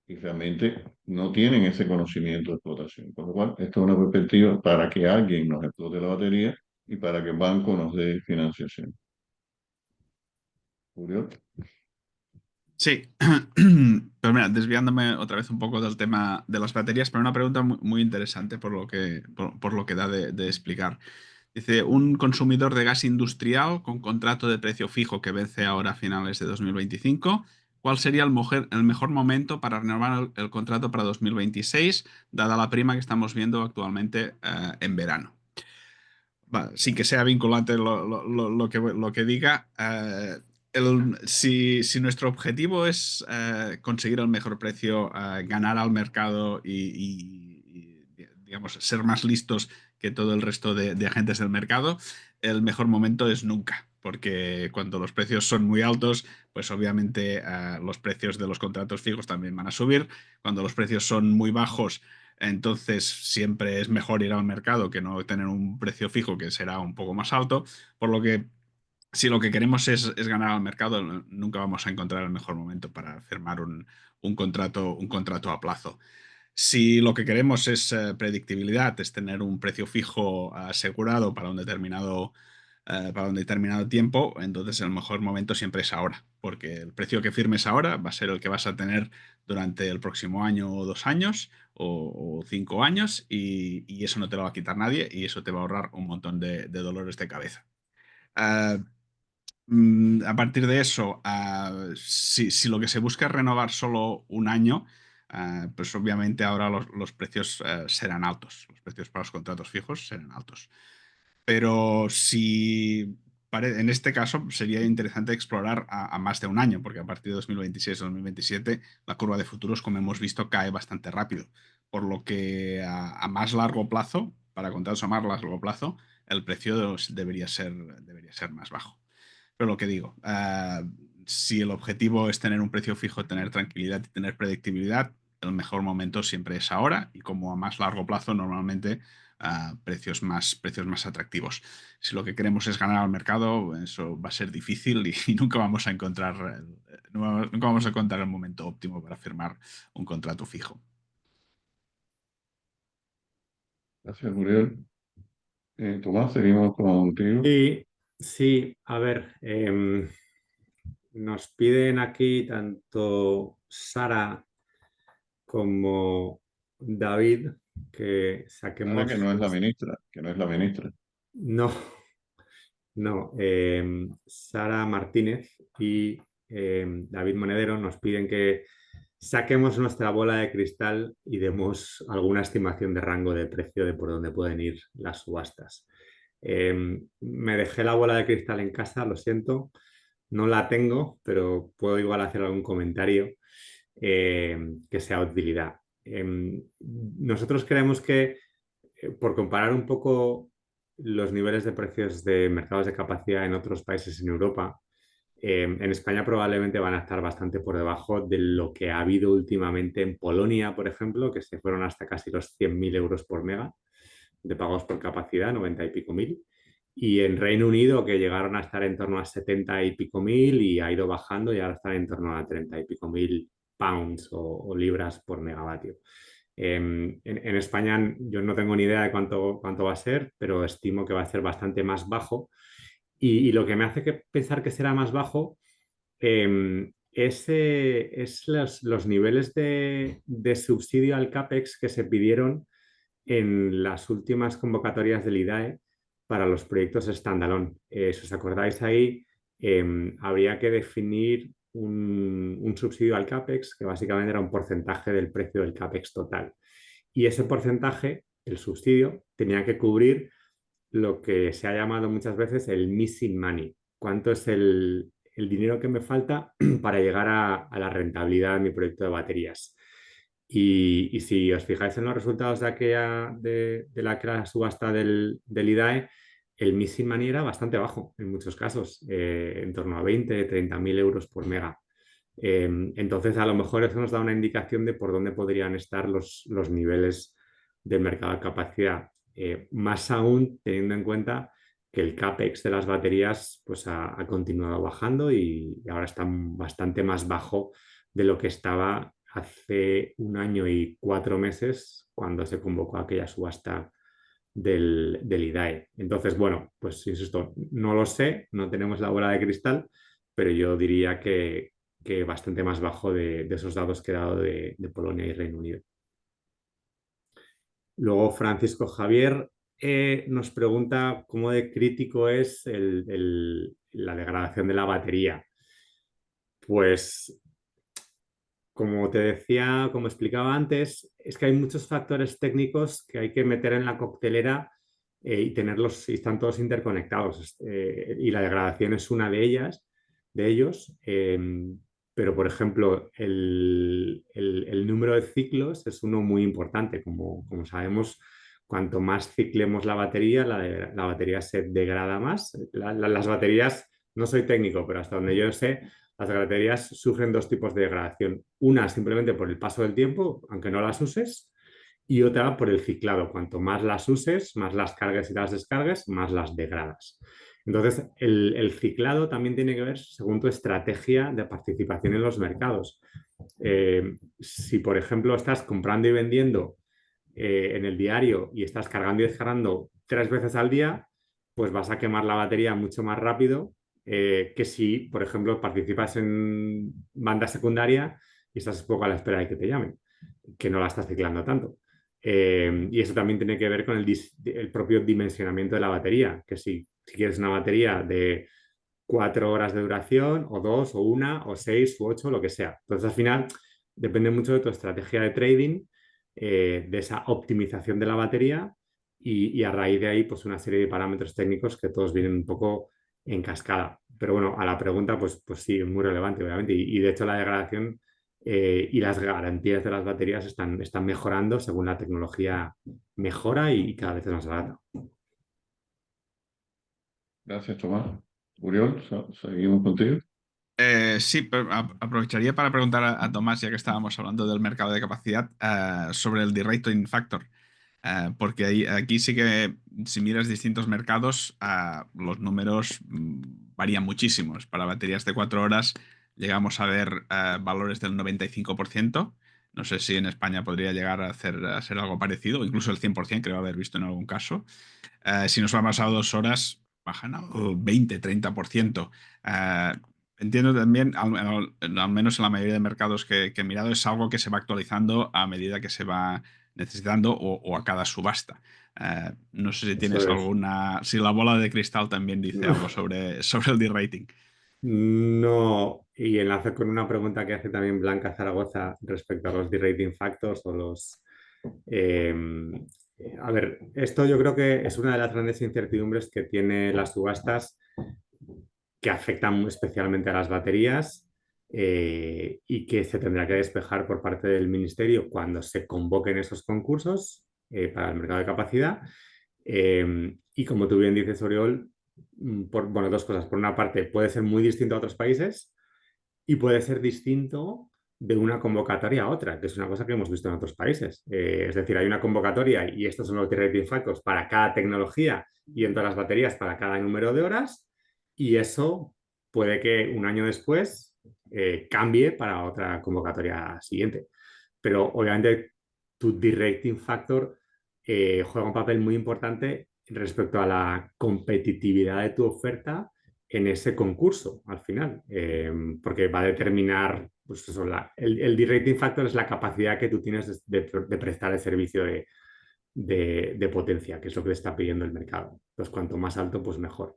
A: y realmente no tienen ese conocimiento de explotación. Por lo cual, esto es una perspectiva para que alguien nos explote la batería y para que el banco nos dé financiación. Julio.
B: Sí, pero mira, desviándome otra vez un poco del tema de las baterías, pero una pregunta muy interesante por lo que da de explicar. Dice, un consumidor de gas industrial con contrato de precio fijo que vence ahora a finales de 2025, ¿cuál sería el mejor momento para renovar el contrato para 2026, dada la prima que estamos viendo actualmente en verano? Sin que sea vinculante lo que diga, si nuestro objetivo es conseguir el mejor precio, ganar al mercado digamos, ser más listos que todo el resto de agentes del mercado, el mejor momento es nunca. Porque cuando los precios son muy altos, pues obviamente los precios de los contratos fijos también van a subir. Cuando los precios son muy bajos, entonces siempre es mejor ir al mercado que no tener un precio fijo que será un poco más alto, por lo que si lo que queremos es ganar al mercado, nunca vamos a encontrar el mejor momento para firmar un contrato a plazo. Si lo que queremos es predictibilidad, es tener un precio fijo asegurado para un determinado tiempo, entonces el mejor momento siempre es ahora, porque el precio que firmes ahora va a ser el que vas a tener durante el próximo año o 2 años o 5 años y eso no te lo va a quitar nadie y eso te va a ahorrar un montón de dolores de cabeza. Ah, a partir de eso, si lo que se busca es renovar solo un año, pues obviamente ahora los precios serán altos. Los precios para los contratos fijos serán altos. Pero en este caso sería interesante explorar a más de un año, porque a partir de 2026-2027 la curva de futuros, como hemos visto, cae bastante rápido. Por lo que a más largo plazo, para contratos a más largo plazo, el precio debería ser más bajo. Pero lo que digo, si el objetivo es tener un precio fijo, tener tranquilidad y tener predictibilidad, el mejor momento siempre es ahora y como a más largo plazo normalmente precios más atractivos. Si lo que queremos es ganar al mercado, eso va a ser difícil y nunca vamos a nunca vamos a encontrar el momento óptimo para firmar un contrato fijo.
A: Gracias, Muriel. Tomás, seguimos contigo.
C: Sí, sí, a ver, nos piden aquí tanto Sara como David que
A: Ahora que
C: saquemos...
A: no es la ministra, que no es la ministra.
C: No, no, Sara Martínez y David Monedero nos piden que saquemos nuestra bola de cristal y demos alguna estimación de rango de precio de por dónde pueden ir las subastas. Me dejé la bola de cristal en casa, lo siento, no la tengo, pero puedo igual hacer algún comentario que sea de utilidad. Nosotros creemos que, por comparar un poco los niveles de precios de mercados de capacidad en otros países en Europa, en España probablemente van a estar bastante por debajo de lo que ha habido últimamente en Polonia, por ejemplo, que se fueron hasta casi los 100.000 euros por mega de pagos por capacidad, 90 y pico mil. Y en Reino Unido, que llegaron a estar en torno a 70 y pico mil y ha ido bajando y ahora están en torno a 30 y pico mil pounds o libras por megavatio. En España yo no tengo ni idea de cuánto va a ser, pero estimo que va a ser bastante más bajo. Y lo que me hace pensar que será más bajo es los niveles de subsidio al CAPEX que se pidieron en las últimas convocatorias del IDAE para los proyectos standalone. Si os acordáis ahí, habría que definir un subsidio al CAPEX, que básicamente era un porcentaje del precio del CAPEX total. Y ese porcentaje, el subsidio, tenía que cubrir lo que se ha llamado muchas veces el missing money. ¿Cuánto es el dinero que me falta para llegar a la rentabilidad de mi proyecto de baterías? Y si os fijáis en los resultados de la subasta del IDAE, el missing money era bastante bajo en muchos casos, en torno a 20, 30 mil euros por mega. Entonces, a lo mejor eso nos da una indicación de por dónde podrían estar los niveles del mercado de capacidad. Más aún teniendo en cuenta que el CAPEX de las baterías pues, ha continuado bajando y ahora está bastante más bajo de lo que estaba hace un año y 4 meses cuando se convocó aquella subasta del IDAE. Entonces, bueno, pues insisto, no lo sé, no tenemos la bola de cristal, pero yo diría que bastante más bajo de esos datos que he dado de Polonia y Reino Unido. Luego Francisco Javier nos pregunta cómo de crítico es la degradación de la batería. Pues como te decía, como explicaba antes, es que hay muchos factores técnicos que hay que meter en la coctelera y están todos interconectados. Y la degradación es una de ellos. Pero, por ejemplo, el número de ciclos es uno muy importante. Como sabemos, cuanto más ciclemos la batería, la batería se degrada más. Las baterías, no soy técnico, pero hasta donde yo sé, las baterías sufren dos tipos de degradación. Una simplemente por el paso del tiempo, aunque no las uses, y otra por el ciclado. Cuanto más las uses, más las cargues y las descargues, más las degradas. Entonces, el ciclado también tiene que ver según tu estrategia de participación en los mercados. Si, por ejemplo, estás comprando y vendiendo en el diario y estás cargando y descargando 3 veces al día, pues vas a quemar la batería mucho más rápido que si, por ejemplo, participas en banda secundaria y estás un poco a la espera de que te llamen, que no la estás ciclando tanto. Y eso también tiene que ver con el propio dimensionamiento de la batería, que si quieres una batería de 4 horas de duración, o 2, o 1, o 6, u 8, lo que sea. Entonces, al final, depende mucho de tu estrategia de trading, de esa optimización de la batería y a raíz de ahí, pues una serie de parámetros técnicos que todos vienen un poco en cascada. Pero bueno, a la pregunta, pues sí, es muy relevante, obviamente. Y de hecho, la degradación y las garantías de las baterías están mejorando según la tecnología mejora y cada vez es más barata.
A: Gracias, Tomás. Uriol, seguimos contigo.
B: Sí, pero aprovecharía para preguntar a Tomás, ya que estábamos hablando del mercado de capacidad, sobre el derating factor. Porque aquí sí que si miras distintos mercados, los números varían muchísimos. Para baterías de 4 horas llegamos a ver valores del 95%. No sé si en España podría llegar a ser algo parecido, o incluso el 100%, creo haber visto en algún caso. Si nos vamos a 2 horas, bajan a 20-30%. Eh, Entiendo también, al menos en la mayoría de mercados que he mirado, es algo que se va actualizando a medida que se va necesitando o a cada subasta. No sé si tienes
C: Eso es.
B: si la bola de cristal también dice algo sobre el D-rating.
C: No, y enlace con una pregunta que hace también Blanca Zaragoza respecto a los de-rating factors o los... eh, a ver, esto yo creo que es una de las grandes incertidumbres que tiene las subastas que afectan especialmente a las baterías y que se tendrá que despejar por parte del ministerio cuando se convoquen esos concursos para el mercado de capacidad. Y como tú bien dices, Oriol, bueno, dos cosas. Por una parte, puede ser muy distinto a otros países y puede ser distinto de una convocatoria a otra, que es una cosa que hemos visto en otros países. Es decir, hay una convocatoria y estos son los rating factors para cada tecnología y en todas las baterías para cada número de horas y eso puede que un año después cambie para otra convocatoria siguiente. Pero obviamente tu directing factor juega un papel muy importante respecto a la competitividad de tu oferta en ese concurso al final, porque va a determinar, pues eso, el de-rating factor es la capacidad que tú tienes de prestar el servicio de potencia, que es lo que te está pidiendo el mercado. Entonces, cuanto más alto, pues mejor.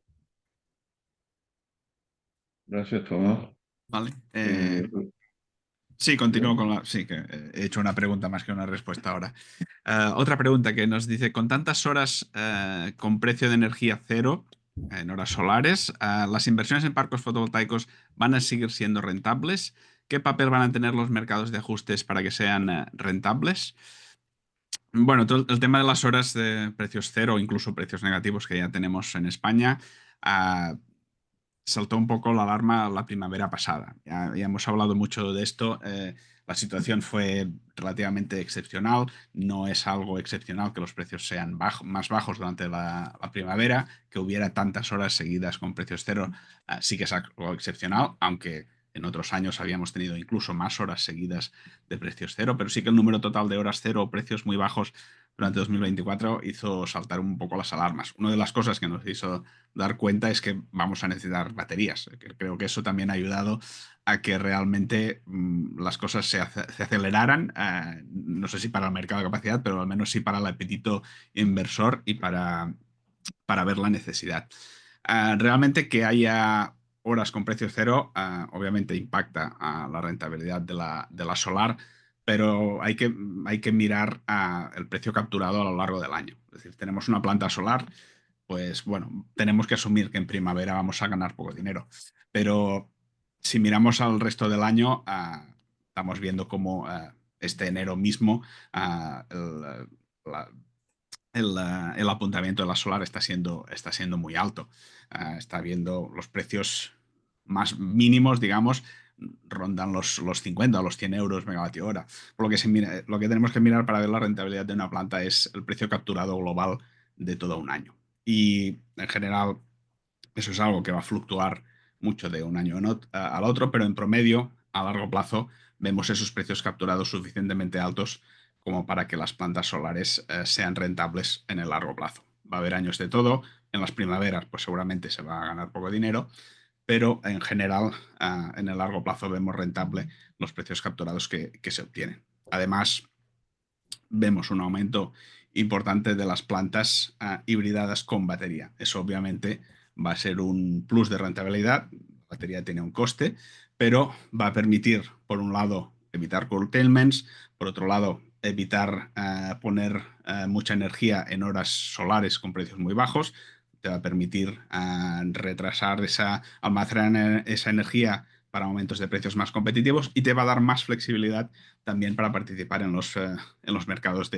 A: Gracias, Tomás.
B: Vale.
A: Eh,
B: Sí, continúo con la. Sí, que he hecho una pregunta más que una respuesta ahora. Otra pregunta que nos dice: con tantas horas con precio de energía cero, en horas solares, ¿las inversiones en parques fotovoltaicos van a seguir siendo rentables? ¿Qué papel van a tener los mercados de ajustes para que sean rentables? Bueno, todo el tema de las horas de precios cero o incluso precios negativos que ya tenemos en España, ah, saltó un poco la alarma la primavera pasada. Ya hemos hablado mucho de esto. La situación fue relativamente excepcional. No es algo excepcional que los precios sean más bajos durante la primavera, que hubiera tantas horas seguidas con precios cero. Sí que es algo excepcional, aunque en otros años habíamos tenido incluso más horas seguidas de precios cero, pero sí que el número total de horas cero o precios muy bajos durante 2024 hizo saltar un poco las alarmas. Una de las cosas que nos hizo dar cuenta es que vamos a necesitar baterías. Creo que eso también ha ayudado a que realmente las cosas se aceleraran, no sé si para el mercado de capacidad, pero al menos sí para el apetito inversor y para ver la necesidad. Realmente que haya horas con precio cero, obviamente impacta a la rentabilidad de la solar, pero hay que mirar el precio capturado a lo largo del año. Es decir, tenemos una planta solar, pues bueno, tenemos que asumir que en primavera vamos a ganar poco dinero. Pero si miramos al resto del año, estamos viendo cómo este enero mismo la- el apuntamiento de la solar está siendo muy alto. Está viendo los precios más mínimos, digamos, rondan los 50 o los 100 euros megavatio hora. Por lo que, lo que tenemos que mirar para ver la rentabilidad de una planta es el precio capturado global de todo un año. Y en general, eso es algo que va a fluctuar mucho de un año al otro, pero en promedio, a largo plazo, vemos esos precios capturados suficientemente altos como para que las plantas solares sean rentables en el largo plazo. Va a haber años de todo. En las primaveras, pues seguramente se va a ganar poco dinero, pero en general, en el largo plazo vemos rentable los precios capturados que se obtienen. Además, vemos un aumento importante de las plantas hibridadas con batería. Eso obviamente va a ser un plus de rentabilidad. La batería tiene un coste, pero va a permitir, por un lado, evitar curtailments, por otro lado, evitar poner mucha energía en horas solares con precios muy bajos. Te va a permitir retrasar almacenar esa energía para momentos de precios más competitivos y te va a dar más flexibilidad también para participar en los mercados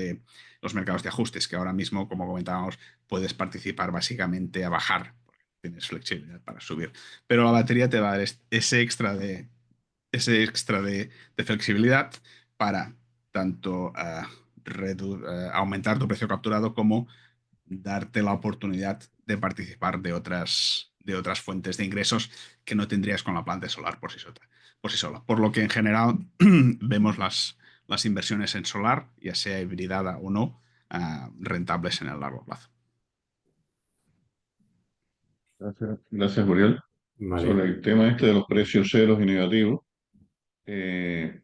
B: los mercados de ajustes, que ahora mismo, como comentábamos, puedes participar básicamente a bajar, porque tienes flexibilidad para subir. Pero la batería te va a dar ese extra de flexibilidad para tanto aumentar tu precio capturado como darte la oportunidad de participar de otras fuentes de ingresos que no tendrías con la planta solar por sí sola. Por lo que en general vemos las inversiones en solar, ya sea hibridada o no, rentables en el largo plazo.
A: Gracias, Uriel. Sobre
C: Vale.
A: el tema este de los precios ceros y negativos, eh,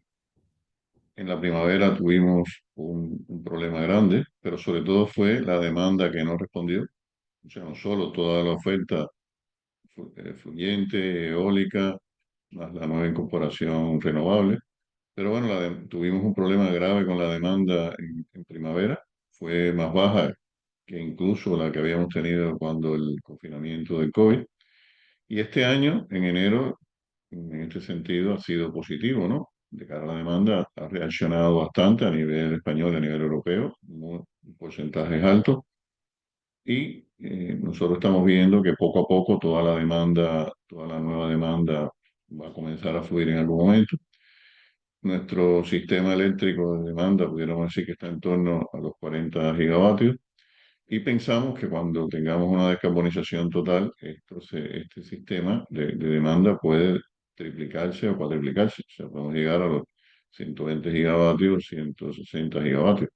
A: en la primavera tuvimos un problema grande, pero sobre todo fue la demanda que no respondió. O sea, no solo toda la oferta fluyente, eólica, más la nueva incorporación renovable, pero bueno, tuvimos un problema grave con la demanda en primavera. Fue más baja que incluso la que habíamos tenido cuando el confinamiento del COVID. Y este año, en enero, en este sentido, ha sido positivo, ¿no? De cara a la demanda, ha reaccionado bastante a nivel español y a nivel europeo, porcentajes altos. Y nosotros estamos viendo que poco a poco toda la demanda, toda la nueva demanda va a comenzar a fluir en algún momento. Nuestro sistema eléctrico de demanda, pudiéramos decir que está en torno a los 40 gigavatios. Y pensamos que cuando tengamos una descarbonización total, este sistema de demanda puede triplicarse o cuadriplicarse. O sea, podemos llegar a los 120 gigavatios, 160 gigavatios.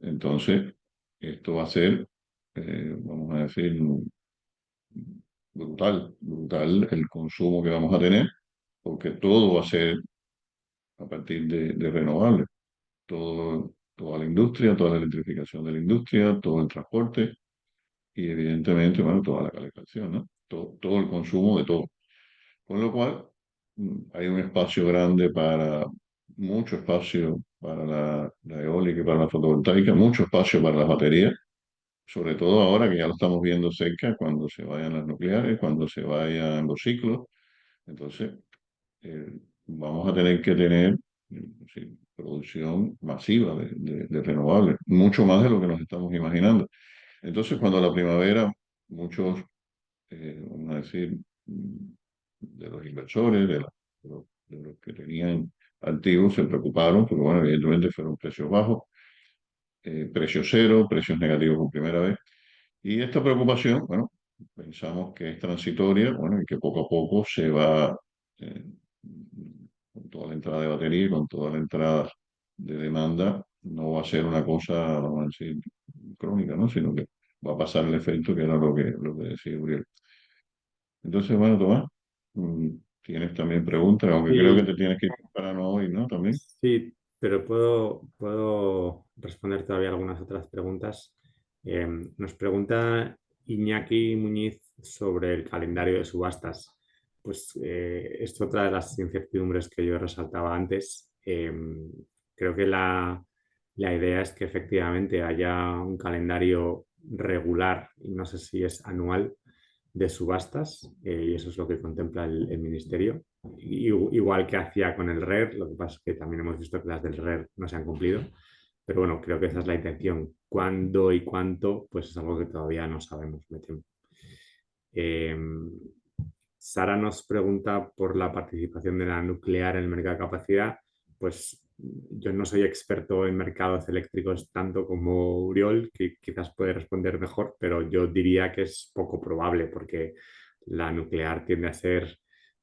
A: Entonces, esto va a ser, vamos a decir, brutal el consumo que vamos a tener, porque todo va a ser a partir de renovables. Toda la industria, toda la electrificación de la industria, todo el transporte y evidentemente, bueno, toda la calefacción, ¿no? Todo el consumo de todo. Con lo cual, hay un espacio grande mucho espacio para la eólica y para la fotovoltaica, mucho espacio para las baterías, sobre todo ahora que ya lo estamos viendo cerca, cuando se vayan las nucleares, cuando se vayan los ciclos. Entonces, eh, vamos a tener que tener sí, producción masiva de renovables, mucho más de lo que nos estamos imaginando. Entonces, cuando la primavera, muchos, vamos a decir, de los inversores, de los que tenían activos, se preocuparon, porque, bueno, evidentemente fueron precios bajos, precios cero, precios negativos por primera vez. Y esta preocupación, bueno, pensamos que es transitoria, bueno, y que poco a poco se va, eh, con toda la entrada de batería, con toda la entrada de demanda, no va a ser una cosa, vamos a decir, crónica, ¿no? Sino que va a pasar el efecto que era lo que decía Uriel. Entonces, bueno, Tomás, tienes también preguntas, aunque creo que
C: Sí,
A: te tienes que ir para no hoy, ¿no? También.
C: sí, pero puedo responder todavía algunas otras preguntas. Nos pregunta Iñaki Muñiz sobre el calendario de subastas. Pues es otra de las incertidumbres que yo resaltaba antes. Creo que la idea es que efectivamente haya un calendario regular, y no sé si es anual, de subastas, y eso es lo que contempla el Ministerio. Igual que hacía con el RER, lo que pasa es que también hemos visto que las del RER no se han cumplido, pero bueno, creo que esa es la intención. ¿Cuándo y cuánto? Pues es algo que todavía no sabemos, me temo. Eh, Sara nos pregunta por la participación de la nuclear en el mercado de capacidad. Pues yo no soy experto en mercados eléctricos tanto como Uriol, que quizás puede responder mejor, pero yo diría que es poco probable porque la nuclear tiende a ser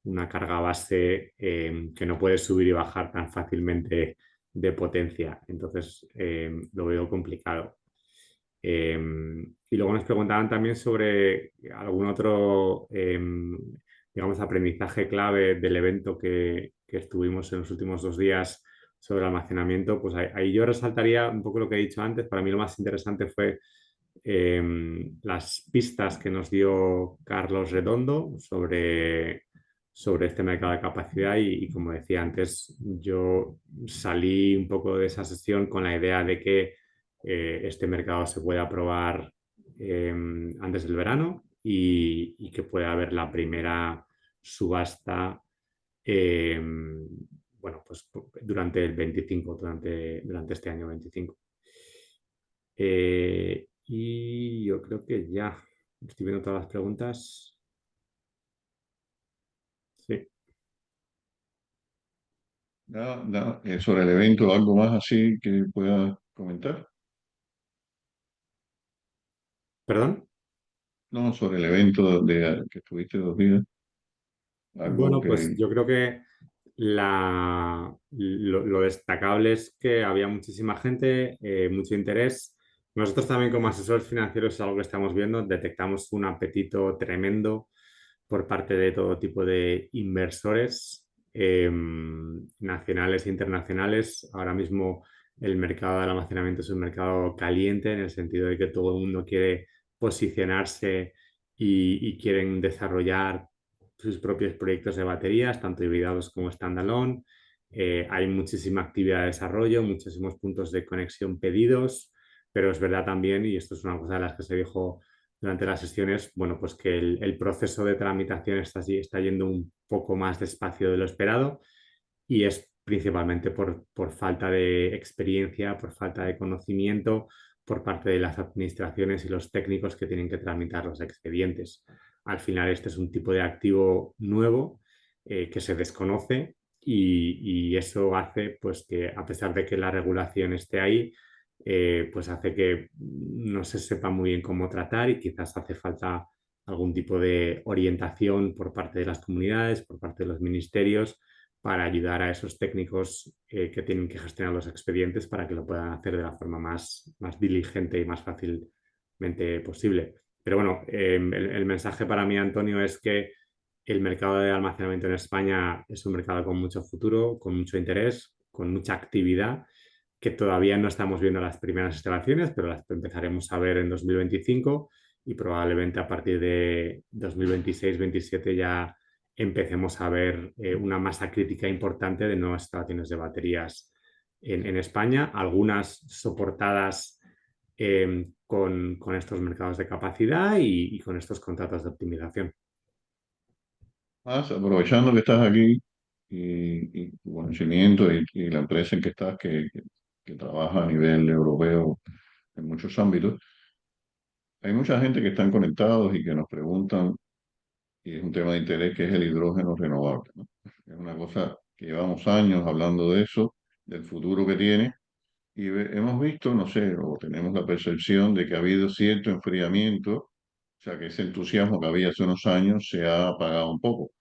C: una carga base que no puede subir y bajar tan fácilmente de potencia. Entonces lo veo complicado. Y luego nos preguntaban también sobre algún otro, digamos, aprendizaje clave del evento que estuvimos en los últimos 2 días sobre almacenamiento, pues ahí yo resaltaría un poco lo que he dicho antes. Para mí lo más interesante fue las pistas que nos dio Carlos Redondo sobre este mercado de capacidad y como decía antes, yo salí un poco de esa sesión con la idea de que este mercado se puede aprobar antes del verano y que pueda haber la primera subasta eh, bueno, pues durante el 25, durante este año 25. Y yo creo que ya estoy viendo todas las preguntas. Sí.
A: Sobre el evento, algo más así que pueda comentar.
C: ¿Perdón?
A: No, sobre el evento que estuviste 2 días, algo
C: Bueno, pues
A: que...
C: yo creo que lo destacable es que había muchísima gente, mucho interés. Nosotros también como asesores financieros es algo que estamos viendo, detectamos un apetito tremendo por parte de todo tipo de inversores nacionales e internacionales. Ahora mismo el mercado del almacenamiento es un mercado caliente en el sentido de que todo el mundo quiere posicionarse y quieren desarrollar sus propios proyectos de baterías, tanto hibridados como standalone. Hay muchísima actividad de desarrollo, muchísimos puntos de conexión pedidos, pero es verdad también, y esto es una cosa de las que se dijo durante las sesiones, bueno, pues que el proceso de tramitación está yendo un poco más despacio de lo esperado y es principalmente por falta de experiencia, por falta de conocimiento por parte de las administraciones y los técnicos que tienen que tramitar los expedientes. Al final, este es un tipo de activo nuevo que se desconoce y eso hace pues, que, a pesar de que la regulación esté ahí, pues hace que no se sepa muy bien cómo tratar y quizás hace falta algún tipo de orientación por parte de las comunidades, por parte de los ministerios, para ayudar a esos técnicos que tienen que gestionar los expedientes para que lo puedan hacer de la forma más diligente y más fácilmente posible. Pero bueno, el mensaje para mí, Antonio, es que el mercado de almacenamiento en España es un mercado con mucho futuro, con mucho interés, con mucha actividad, que todavía no estamos viendo las primeras instalaciones, pero las empezaremos a ver en 2025 y probablemente a partir de 2026-27 ya empecemos a ver una masa crítica importante de nuevas instalaciones de baterías en España, algunas soportadas con estos mercados de capacidad y con estos contratos de optimización.
A: Más, aprovechando que estás aquí y tu conocimiento y la empresa en que estás, que trabaja a nivel europeo en muchos ámbitos, hay mucha gente que están conectados y que nos preguntan, y es un tema de interés, que es el hidrógeno renovable, ¿no? Es una cosa que llevamos años hablando de eso, del futuro que tiene, y hemos visto, no sé, o tenemos la percepción de que ha habido cierto enfriamiento, o sea, que ese entusiasmo que había hace unos años se ha apagado un poco.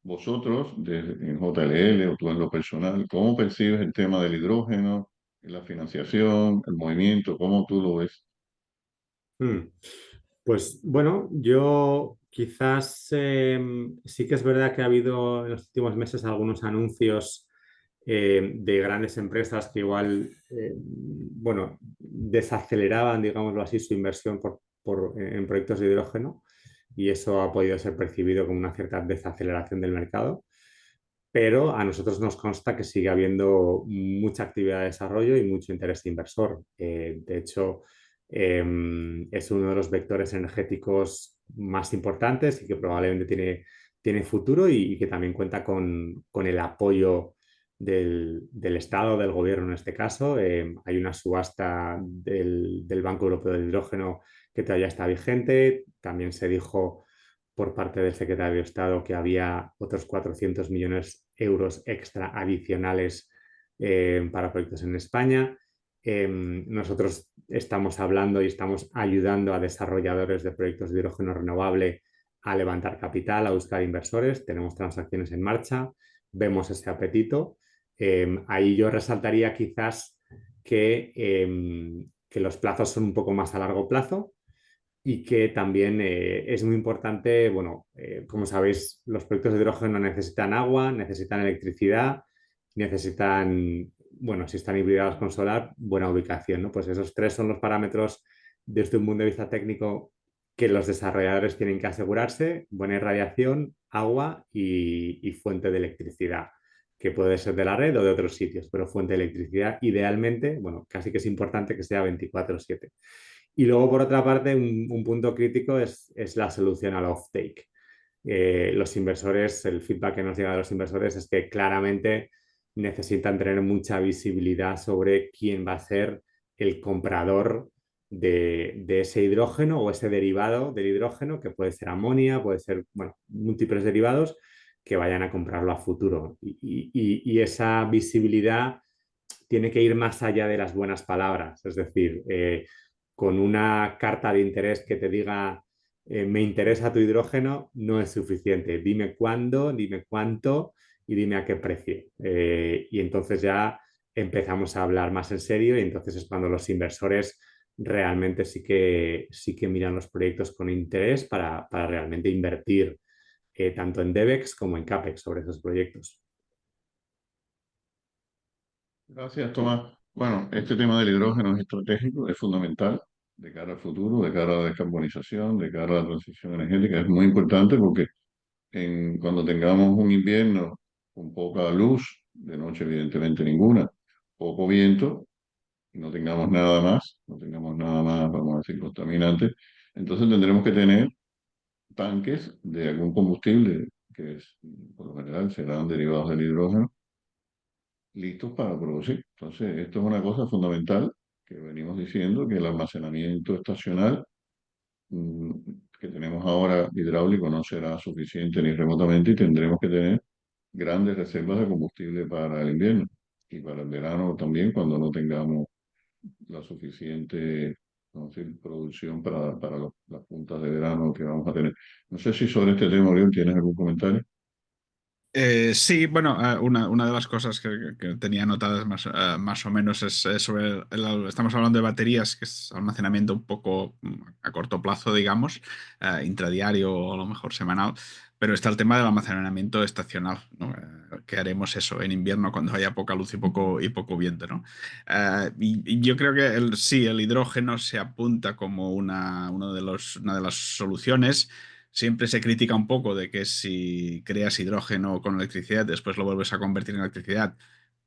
A: Vosotros, en JLL o tú en lo personal, ¿cómo percibes el tema del hidrógeno, la financiación, el movimiento? ¿Cómo tú lo ves?
C: Hmm. Pues bueno, yo quizás sí que es verdad que ha habido en los últimos meses algunos anuncios de grandes empresas que igual, bueno, desaceleraban, digámoslo así, su inversión en proyectos de hidrógeno y eso ha podido ser percibido como una cierta desaceleración del mercado. Pero a nosotros nos consta que sigue habiendo mucha actividad de desarrollo y mucho interés inversor. De hecho, es uno de los vectores energéticos más importantes y que probablemente tiene futuro y que también cuenta con el apoyo del Estado, del gobierno en este caso. Hay una subasta del Banco Europeo del Hidrógeno que todavía está vigente. También se dijo por parte del secretario de Estado que había otros 400 millones de euros extra adicionales para proyectos en España. Nosotros estamos hablando y estamos ayudando a desarrolladores de proyectos de hidrógeno renovable a levantar capital, a buscar inversores. Tenemos transacciones en marcha, vemos ese apetito. Ahí yo resaltaría quizás que los plazos son un poco más a largo plazo y que también es muy importante, bueno, como sabéis, los proyectos de hidrógeno necesitan agua, necesitan electricidad, necesitan bueno, si están hibridados con solar, buena ubicación, ¿no? Pues esos tres son los parámetros desde un punto de vista técnico que los desarrolladores tienen que asegurarse: buena irradiación, agua y fuente de electricidad, que puede ser de la red o de otros sitios, pero fuente de electricidad idealmente, bueno, casi que es importante que sea 24/7. Y luego, por otra parte, un punto crítico es la solución al off-take. Los inversores, el feedback que nos llega de los inversores es que claramente necesitan tener mucha visibilidad sobre quién va a ser el comprador de ese hidrógeno o ese derivado del hidrógeno, que puede ser amonia, puede ser, bueno, múltiples derivados que vayan a comprarlo a futuro. Y esa visibilidad tiene que ir más allá de las buenas palabras, es decir, con una carta de interés que te diga me interesa tu hidrógeno, no es suficiente. Dime cuándo, dime cuánto y dime a qué precio. Y entonces ya empezamos a hablar más en serio, y entonces es cuando los inversores realmente sí que miran los proyectos con interés para realmente invertir tanto en DevEx como en CapEx sobre esos proyectos.
A: Gracias, Tomás. Bueno, este tema del hidrógeno es estratégico, es fundamental de cara al futuro, de cara a la descarbonización, de cara a la transición energética. Es muy importante porque cuando tengamos un invierno con poca luz, de noche evidentemente ninguna, poco viento, y no tengamos nada más, no tengamos nada más, vamos a decir, contaminante, entonces tendremos que tener tanques de algún combustible, que es, por lo general serán derivados del hidrógeno, listos para producir. Entonces, esto es una cosa fundamental que venimos diciendo, que el almacenamiento estacional mm, que tenemos ahora hidráulico no será suficiente ni remotamente, y tendremos que tener grandes reservas de combustible para el invierno y para el verano también, cuando no tengamos la suficiente, vamos a decir, producción para las puntas de verano que vamos a tener. No sé si sobre este tema, Oriol, tienes algún comentario.
B: Sí, bueno, una de las cosas que tenía anotadas más o menos es sobre estamos hablando de baterías, que es almacenamiento un poco a corto plazo, digamos, intradiario o a lo mejor semanal, pero está el tema del almacenamiento estacional, ¿no? Que haremos eso en invierno cuando haya poca luz y poco viento, ¿no? Y yo creo que sí, el hidrógeno se apunta como una de las soluciones. Siempre se critica un poco de que si creas hidrógeno con electricidad, después lo vuelves a convertir en electricidad,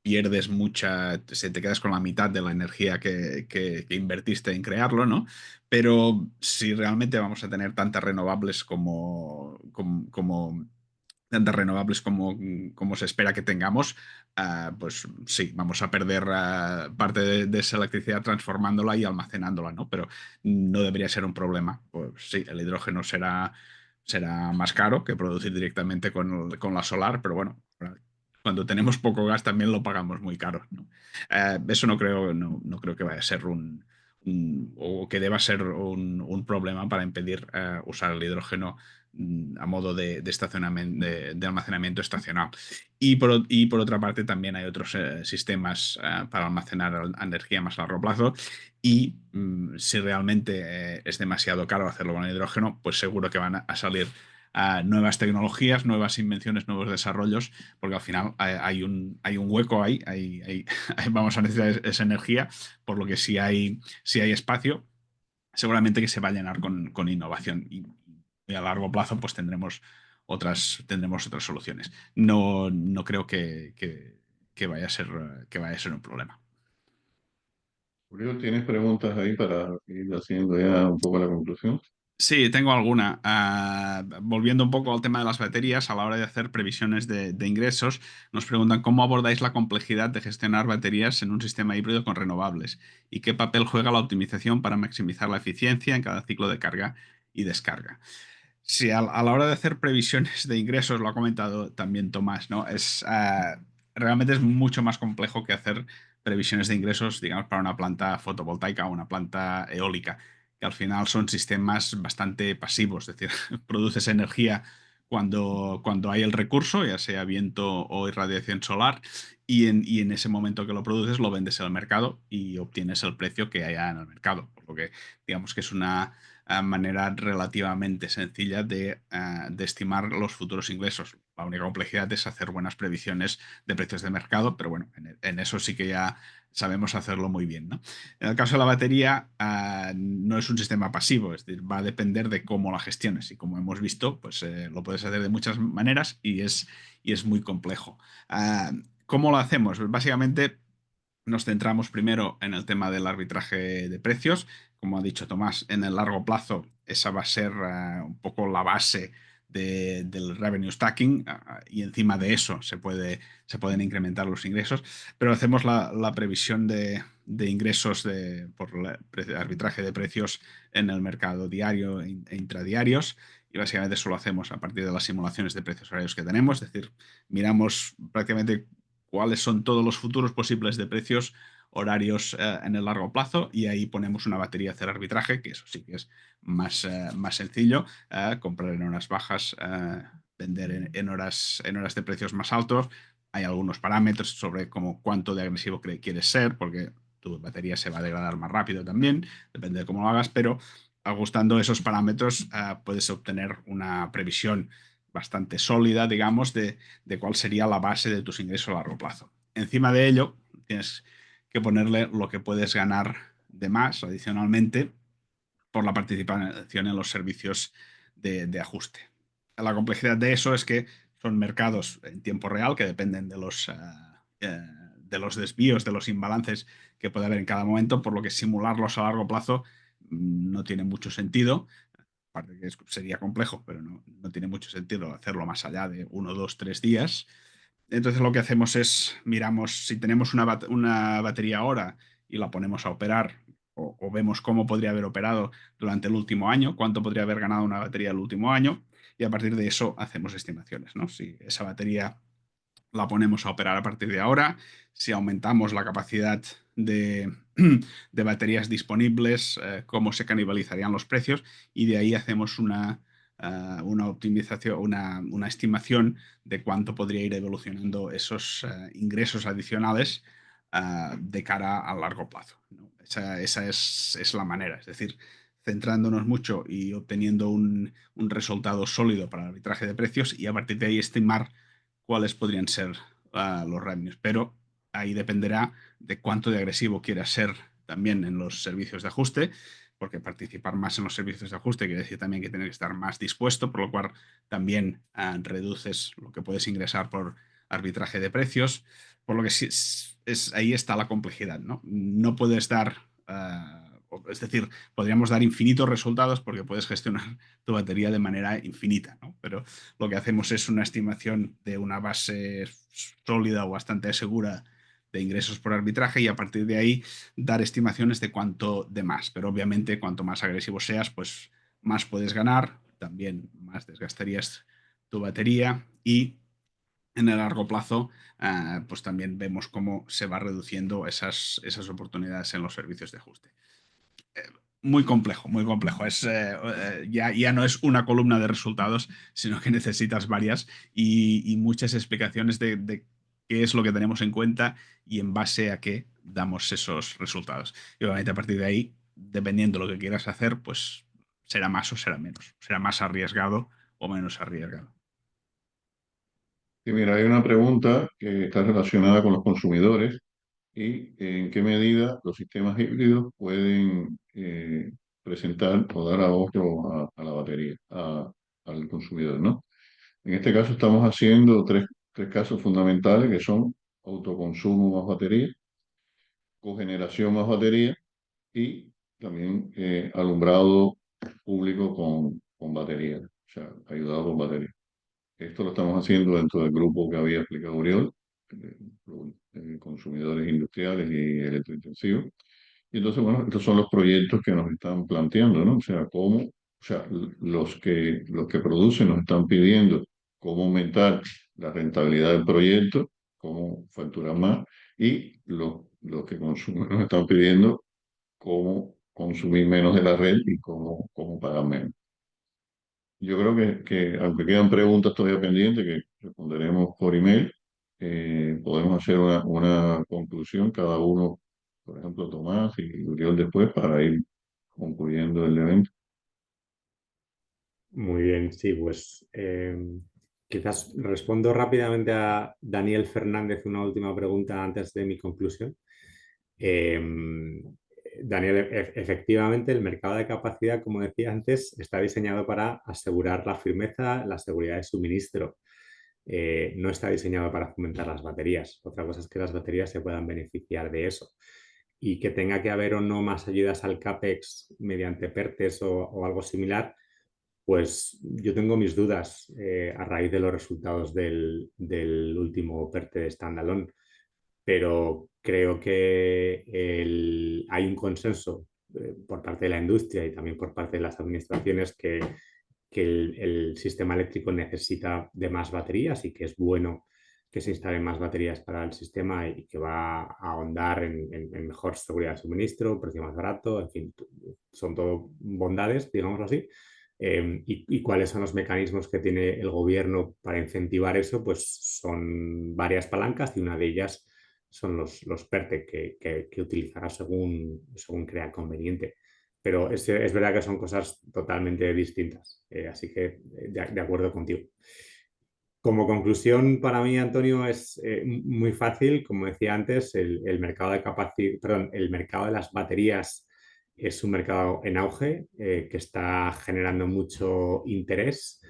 B: pierdes te quedas con la mitad de la energía que invertiste en crearlo, ¿no? Pero si realmente vamos a tener tantas renovables como se espera que tengamos, pues sí, vamos a perder parte de esa electricidad transformándola y almacenándola, ¿no? Pero no debería ser un problema. Pues sí, el hidrógeno será más caro que producir directamente con la solar, pero bueno, cuando tenemos poco gas también lo pagamos muy caro, ¿no? Eso no creo que vaya a ser o que deba ser un problema para impedir usar el hidrógeno a modo de estacionamiento, de almacenamiento estacional. Y por otra parte, también hay otros sistemas para almacenar energía a más largo plazo. Y si realmente es demasiado caro hacerlo con el hidrógeno, pues seguro que van a salir nuevas tecnologías, nuevas invenciones, nuevos desarrollos, porque al final hay un hueco ahí, vamos a necesitar esa energía, por lo que si hay espacio, seguramente que se va a llenar con innovación. Y a largo plazo, pues tendremos otras soluciones. No creo que vaya a ser un problema.
A: Oriol, ¿tienes preguntas ahí para ir haciendo ya un poco la conclusión?
B: Sí, tengo alguna. Volviendo un poco al tema de las baterías, a la hora de hacer previsiones de ingresos, nos preguntan cómo abordáis la complejidad de gestionar baterías en un sistema híbrido con renovables y qué papel juega la optimización para maximizar la eficiencia en cada ciclo de carga y descarga. Sí, a la hora de hacer previsiones de ingresos, lo ha comentado también Tomás, ¿no? Realmente es mucho más complejo que hacer previsiones de ingresos, digamos, para una planta fotovoltaica o una planta eólica, que al final son sistemas bastante pasivos, es decir, produces energía cuando hay el recurso, ya sea viento o irradiación solar, y en ese momento que lo produces lo vendes en el mercado y obtienes el precio que haya en el mercado, por lo que digamos que es manera relativamente sencilla de estimar los futuros ingresos. La única complejidad es hacer buenas previsiones de precios de mercado, pero bueno, en eso sí que ya sabemos hacerlo muy bien, ¿no? En el caso de la batería, no es un sistema pasivo, es decir, va a depender de cómo la gestiones. Y como hemos visto, pues lo puedes hacer de muchas maneras y es muy complejo. ¿Cómo lo hacemos? Pues básicamente nos centramos primero en el tema del arbitraje de precios. Como ha dicho Tomás, en el largo plazo esa va a ser un poco la base del revenue stacking, y encima de eso se pueden incrementar los ingresos, pero hacemos la previsión de ingresos por arbitraje de precios en el mercado diario e intradiarios, y básicamente eso lo hacemos a partir de las simulaciones de precios horarios que tenemos, es decir, miramos prácticamente cuáles son todos los futuros posibles de precios horarios en el largo plazo, y ahí ponemos una batería a hacer arbitraje, que eso sí que es más sencillo, comprar en horas bajas, vender en horas de precios más altos. Hay algunos parámetros sobre cuánto de agresivo quieres ser, porque tu batería se va a degradar más rápido también, depende de cómo lo hagas, pero ajustando esos parámetros puedes obtener una previsión bastante sólida, digamos, de cuál sería la base de tus ingresos a largo plazo. Encima de ello, tienes que ponerle lo que puedes ganar de más adicionalmente por la participación en los servicios de ajuste. La complejidad de eso es que son mercados en tiempo real que dependen de los desvíos, de los imbalances que puede haber en cada momento, por lo que simularlos a largo plazo no tiene mucho sentido. Aparte que sería complejo, pero no tiene mucho sentido hacerlo más allá de 1, 2, 3 días. Entonces lo que hacemos es, miramos si tenemos una batería ahora y la ponemos a operar, o vemos cómo podría haber operado durante el último año, cuánto podría haber ganado una batería el último año, y a partir de eso hacemos estimaciones, ¿no? Si esa batería la ponemos a operar a partir de ahora, si aumentamos la capacidad de baterías disponibles, cómo se canibalizarían los precios, y de ahí hacemos una optimización, una estimación de cuánto podría ir evolucionando esos ingresos adicionales de cara a largo plazo, ¿no? Esa es la manera, es decir, centrándonos mucho y obteniendo un resultado sólido para el arbitraje de precios, y a partir de ahí estimar cuáles podrían ser los revenues. Pero ahí dependerá de cuánto de agresivo quieras ser también en los servicios de ajuste, porque participar más en los servicios de ajuste quiere decir también que tienes que estar más dispuesto, por lo cual también reduces lo que puedes ingresar por arbitraje de precios, por lo que sí, ahí está la complejidad, ¿no? No puedes dar, es decir, podríamos dar infinitos resultados porque puedes gestionar tu batería de manera infinita, ¿no? Pero lo que hacemos es una estimación de una base sólida o bastante segura de ingresos por arbitraje, y a partir de ahí dar estimaciones de cuánto de más. Pero obviamente cuanto más agresivo seas, pues más puedes ganar, también más desgastarías tu batería, y en el largo plazo pues también vemos cómo se va reduciendo esas oportunidades en los servicios de ajuste. Muy complejo, muy complejo. Ya no es una columna de resultados, sino que necesitas varias y muchas explicaciones de qué es lo que tenemos en cuenta y en base a qué damos esos resultados. Y obviamente a partir de ahí, dependiendo de lo que quieras hacer, pues será más o será menos. Será más arriesgado o menos arriesgado.
A: Y mira, hay una pregunta que está relacionada con los consumidores y en qué medida los sistemas híbridos pueden presentar o dar ahorro a la batería, al consumidor, ¿no? En este caso estamos haciendo tres casos fundamentales que son autoconsumo más batería, cogeneración más batería y también alumbrado público con batería, o sea, ayudado con batería. Esto lo estamos haciendo dentro del grupo que había explicado Oriol, eh, consumidores industriales y electrointensivos. Y entonces, bueno, estos son los proyectos que nos están planteando, ¿no? O sea, los que producen nos están pidiendo cómo aumentar la rentabilidad del proyecto, cómo facturar más, y los que consumen nos están pidiendo cómo consumir menos de la red y cómo pagar menos. Yo creo que aunque quedan preguntas todavía pendientes que responderemos por email, podemos hacer una conclusión cada uno, por ejemplo, Tomás y Uriol después, para ir concluyendo el evento.
C: Muy bien, sí, pues quizás respondo rápidamente a Daniel Fernández una última pregunta antes de mi conclusión. Eh, Daniel, efectivamente, el mercado de capacidad, como decía antes, está diseñado para asegurar la firmeza, la seguridad de suministro. No está diseñado para fomentar las baterías. Otra cosa es que las baterías se puedan beneficiar de eso. Y que tenga que haber o no más ayudas al CAPEX mediante PERTES o algo similar, pues yo tengo mis dudas a raíz de los resultados del último PERTE de Standalone, pero creo que hay un consenso por parte de la industria y también por parte de las administraciones que el sistema eléctrico necesita de más baterías y que es bueno que se instalen más baterías para el sistema y que va a ahondar en mejor seguridad de suministro, precio más barato, en fin, son todo bondades, digámoslo así. Y cuáles son los mecanismos que tiene el gobierno para incentivar eso, pues son varias palancas y una de ellas son los PERTE que utilizará según crea conveniente. Pero es verdad que son cosas totalmente distintas, así que de acuerdo contigo. Como conclusión, para mí, Antonio, es muy fácil. Como decía antes, el mercado de perdón, el mercado de las baterías es un mercado en auge que está generando mucho interés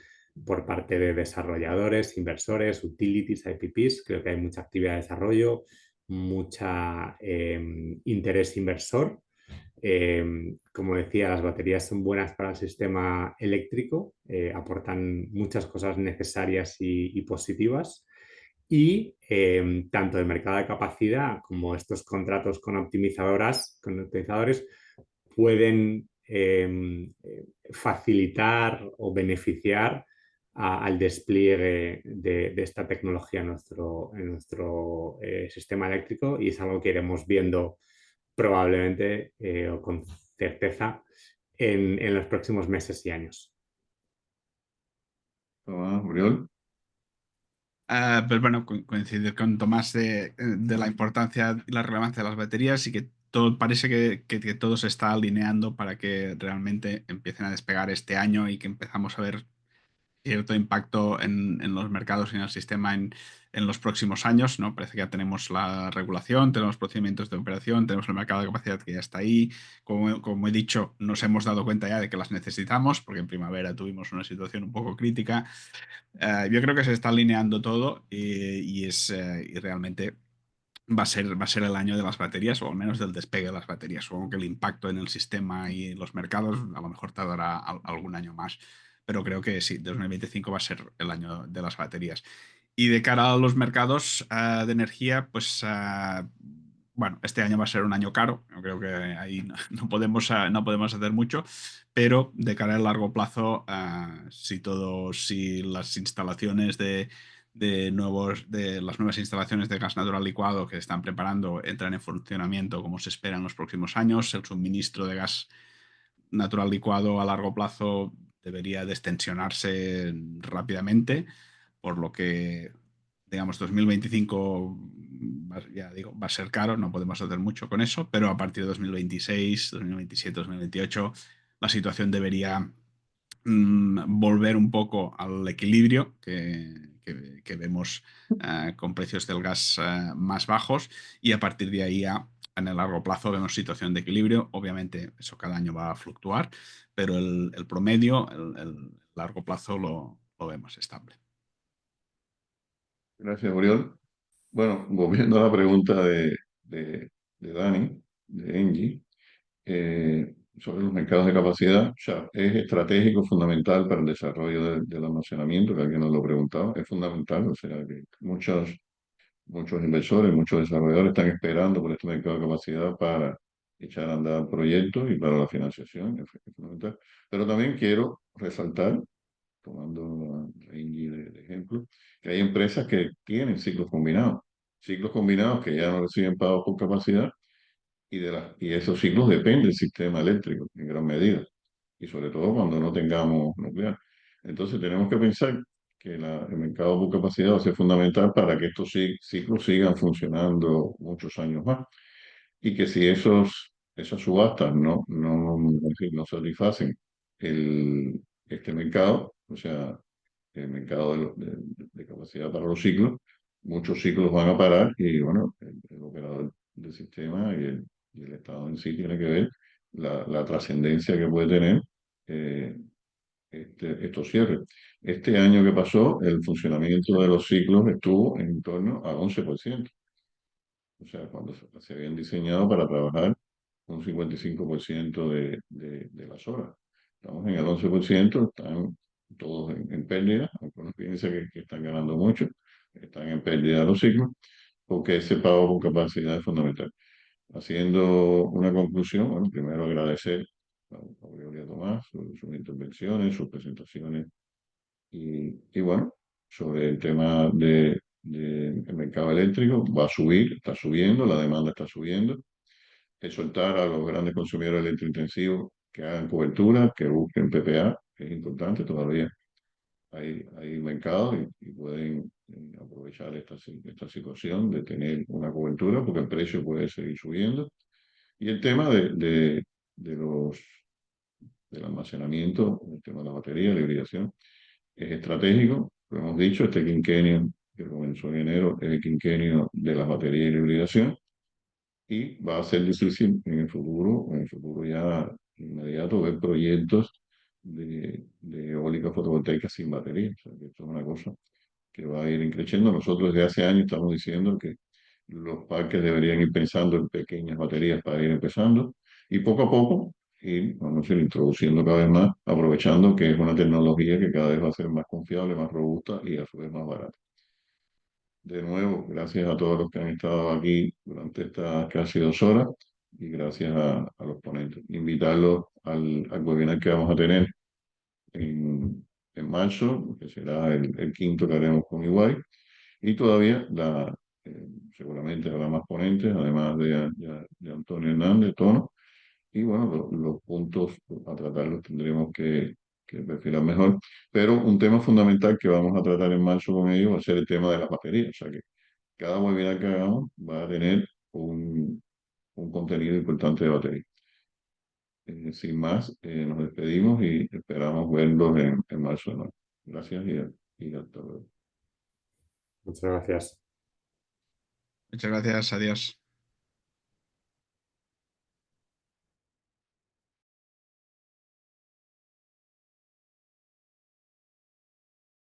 C: por parte de desarrolladores, inversores, utilities, IPPs. Creo que hay mucha actividad de desarrollo, mucha interés inversor. Como decía, las baterías son buenas para el sistema eléctrico, aportan muchas cosas necesarias y positivas. Y tanto el mercado de capacidad como estos contratos con optimizadores pueden facilitar o beneficiar al despliegue de esta tecnología en nuestro sistema eléctrico, y es algo que iremos viendo probablemente o con certeza en los próximos meses y años.
A: Oriol.
B: Pues bueno, coincidir con Tomás de la importancia y la relevancia de las baterías y que todo parece que todo se está alineando para que realmente empiecen a despegar este año y que empezamos a ver cierto impacto en los mercados y en el sistema en los próximos años, ¿no? Parece que ya tenemos la regulación, tenemos procedimientos de operación, tenemos el mercado de capacidad que ya está ahí. Como he dicho, nos hemos dado cuenta ya de que las necesitamos, porque en primavera tuvimos una situación un poco crítica. Yo creo que se está alineando todo y realmente va a ser el año de las baterías, o al menos del despegue de las baterías. Supongo que el impacto en el sistema y en los mercados a lo mejor tardará algún año más, pero creo que sí, 2025 va a ser el año de las baterías. Y de cara a los mercados de energía, pues bueno, este año va a ser un año caro. Yo creo que ahí no podemos hacer mucho, pero de cara al largo plazo, si las instalaciones de las nuevas instalaciones de gas natural licuado que están preparando entran en funcionamiento como se espera en los próximos años, el suministro de gas natural licuado a largo plazo debería destensionarse rápidamente, por lo que, digamos, 2025 ya digo, va a ser caro, no podemos hacer mucho con eso, pero a partir de 2026, 2027, 2028, la situación debería volver un poco al equilibrio que vemos con precios del gas más bajos, y a partir de ahí en el largo plazo vemos situación de equilibrio. Obviamente eso cada año va a fluctuar, pero el promedio, el largo plazo lo vemos estable.
A: Gracias, Oriol. Bueno, volviendo a la pregunta de Dani, de Engie, sobre los mercados de capacidad, o sea, es estratégico, fundamental para el desarrollo del almacenamiento, que alguien nos lo preguntaba, es fundamental, o sea, que muchos inversores, muchos desarrolladores están esperando por este mercado de capacidad para echar a andar proyectos y para la financiación, es fundamental. Pero también quiero resaltar, tomando a Engie de ejemplo, que hay empresas que tienen ciclos combinados que ya no reciben pagos por capacidad, y esos ciclos dependen del sistema eléctrico en gran medida, y sobre todo cuando no tengamos nuclear. Entonces tenemos que pensar que el mercado por capacidad va a ser fundamental para que estos ciclos sigan funcionando muchos años más, y que si esas subastas no, es decir, no satisfacen el, este mercado, o sea, el mercado de capacidad para los ciclos, muchos ciclos van a parar y bueno, el operador del sistema y el Estado en sí tiene que ver la trascendencia que puede tener eh, estos cierres. Este año que pasó, el funcionamiento de los ciclos estuvo en torno al 11%. O sea, cuando se habían diseñado para trabajar un 55% de las horas. Estamos en el 11%, están todos en pérdida, algunos piensan que están ganando mucho, están en pérdida los ciclos, porque ese pago con capacidad es fundamental. Haciendo una conclusión, bueno, primero agradecer a Aurelia Tomás sus intervenciones, sus presentaciones y bueno, sobre el tema del mercado eléctrico, va a subir, está subiendo, la demanda está subiendo. Exhortar a los grandes consumidores electrointensivos que hagan cobertura, que busquen PPA, que es importante, todavía hay mercado y pueden aprovechar esta situación de tener una cobertura porque el precio puede seguir subiendo. Y el tema de los, del almacenamiento, el tema de la batería, la hibridación, es estratégico. Lo hemos dicho, este quinquenio que comenzó en enero es el quinquenio de las baterías y la hibridación y va a ser difícil en el futuro ya inmediato, ver proyectos de eólica fotovoltaica sin batería. O sea, que esto es una cosa que va a ir creciendo. Nosotros desde hace años estamos diciendo que los parques deberían ir pensando en pequeñas baterías para ir empezando y poco a poco ir, vamos a ir introduciendo cada vez más, aprovechando que es una tecnología que cada vez va a ser más confiable, más robusta y a su vez más barata. De nuevo, gracias a todos los que han estado aquí durante estas casi 2 horas y gracias a los ponentes. Invitarlos al webinar que vamos a tener en marzo, que será el quinto que haremos con Iguay. Y todavía seguramente habrá más ponentes, además de Antonio Hernández, Tono. Y bueno, los puntos a tratar los tendremos que perfilar mejor. Pero un tema fundamental que vamos a tratar en marzo con ellos va a ser el tema de las baterías. O sea que cada webinar que hagamos va a tener un contenido importante de batería. Sin más, nos despedimos y esperamos verlos en marzo de nuevo. Gracias y hasta luego.
C: Muchas gracias.
B: Muchas gracias, adiós.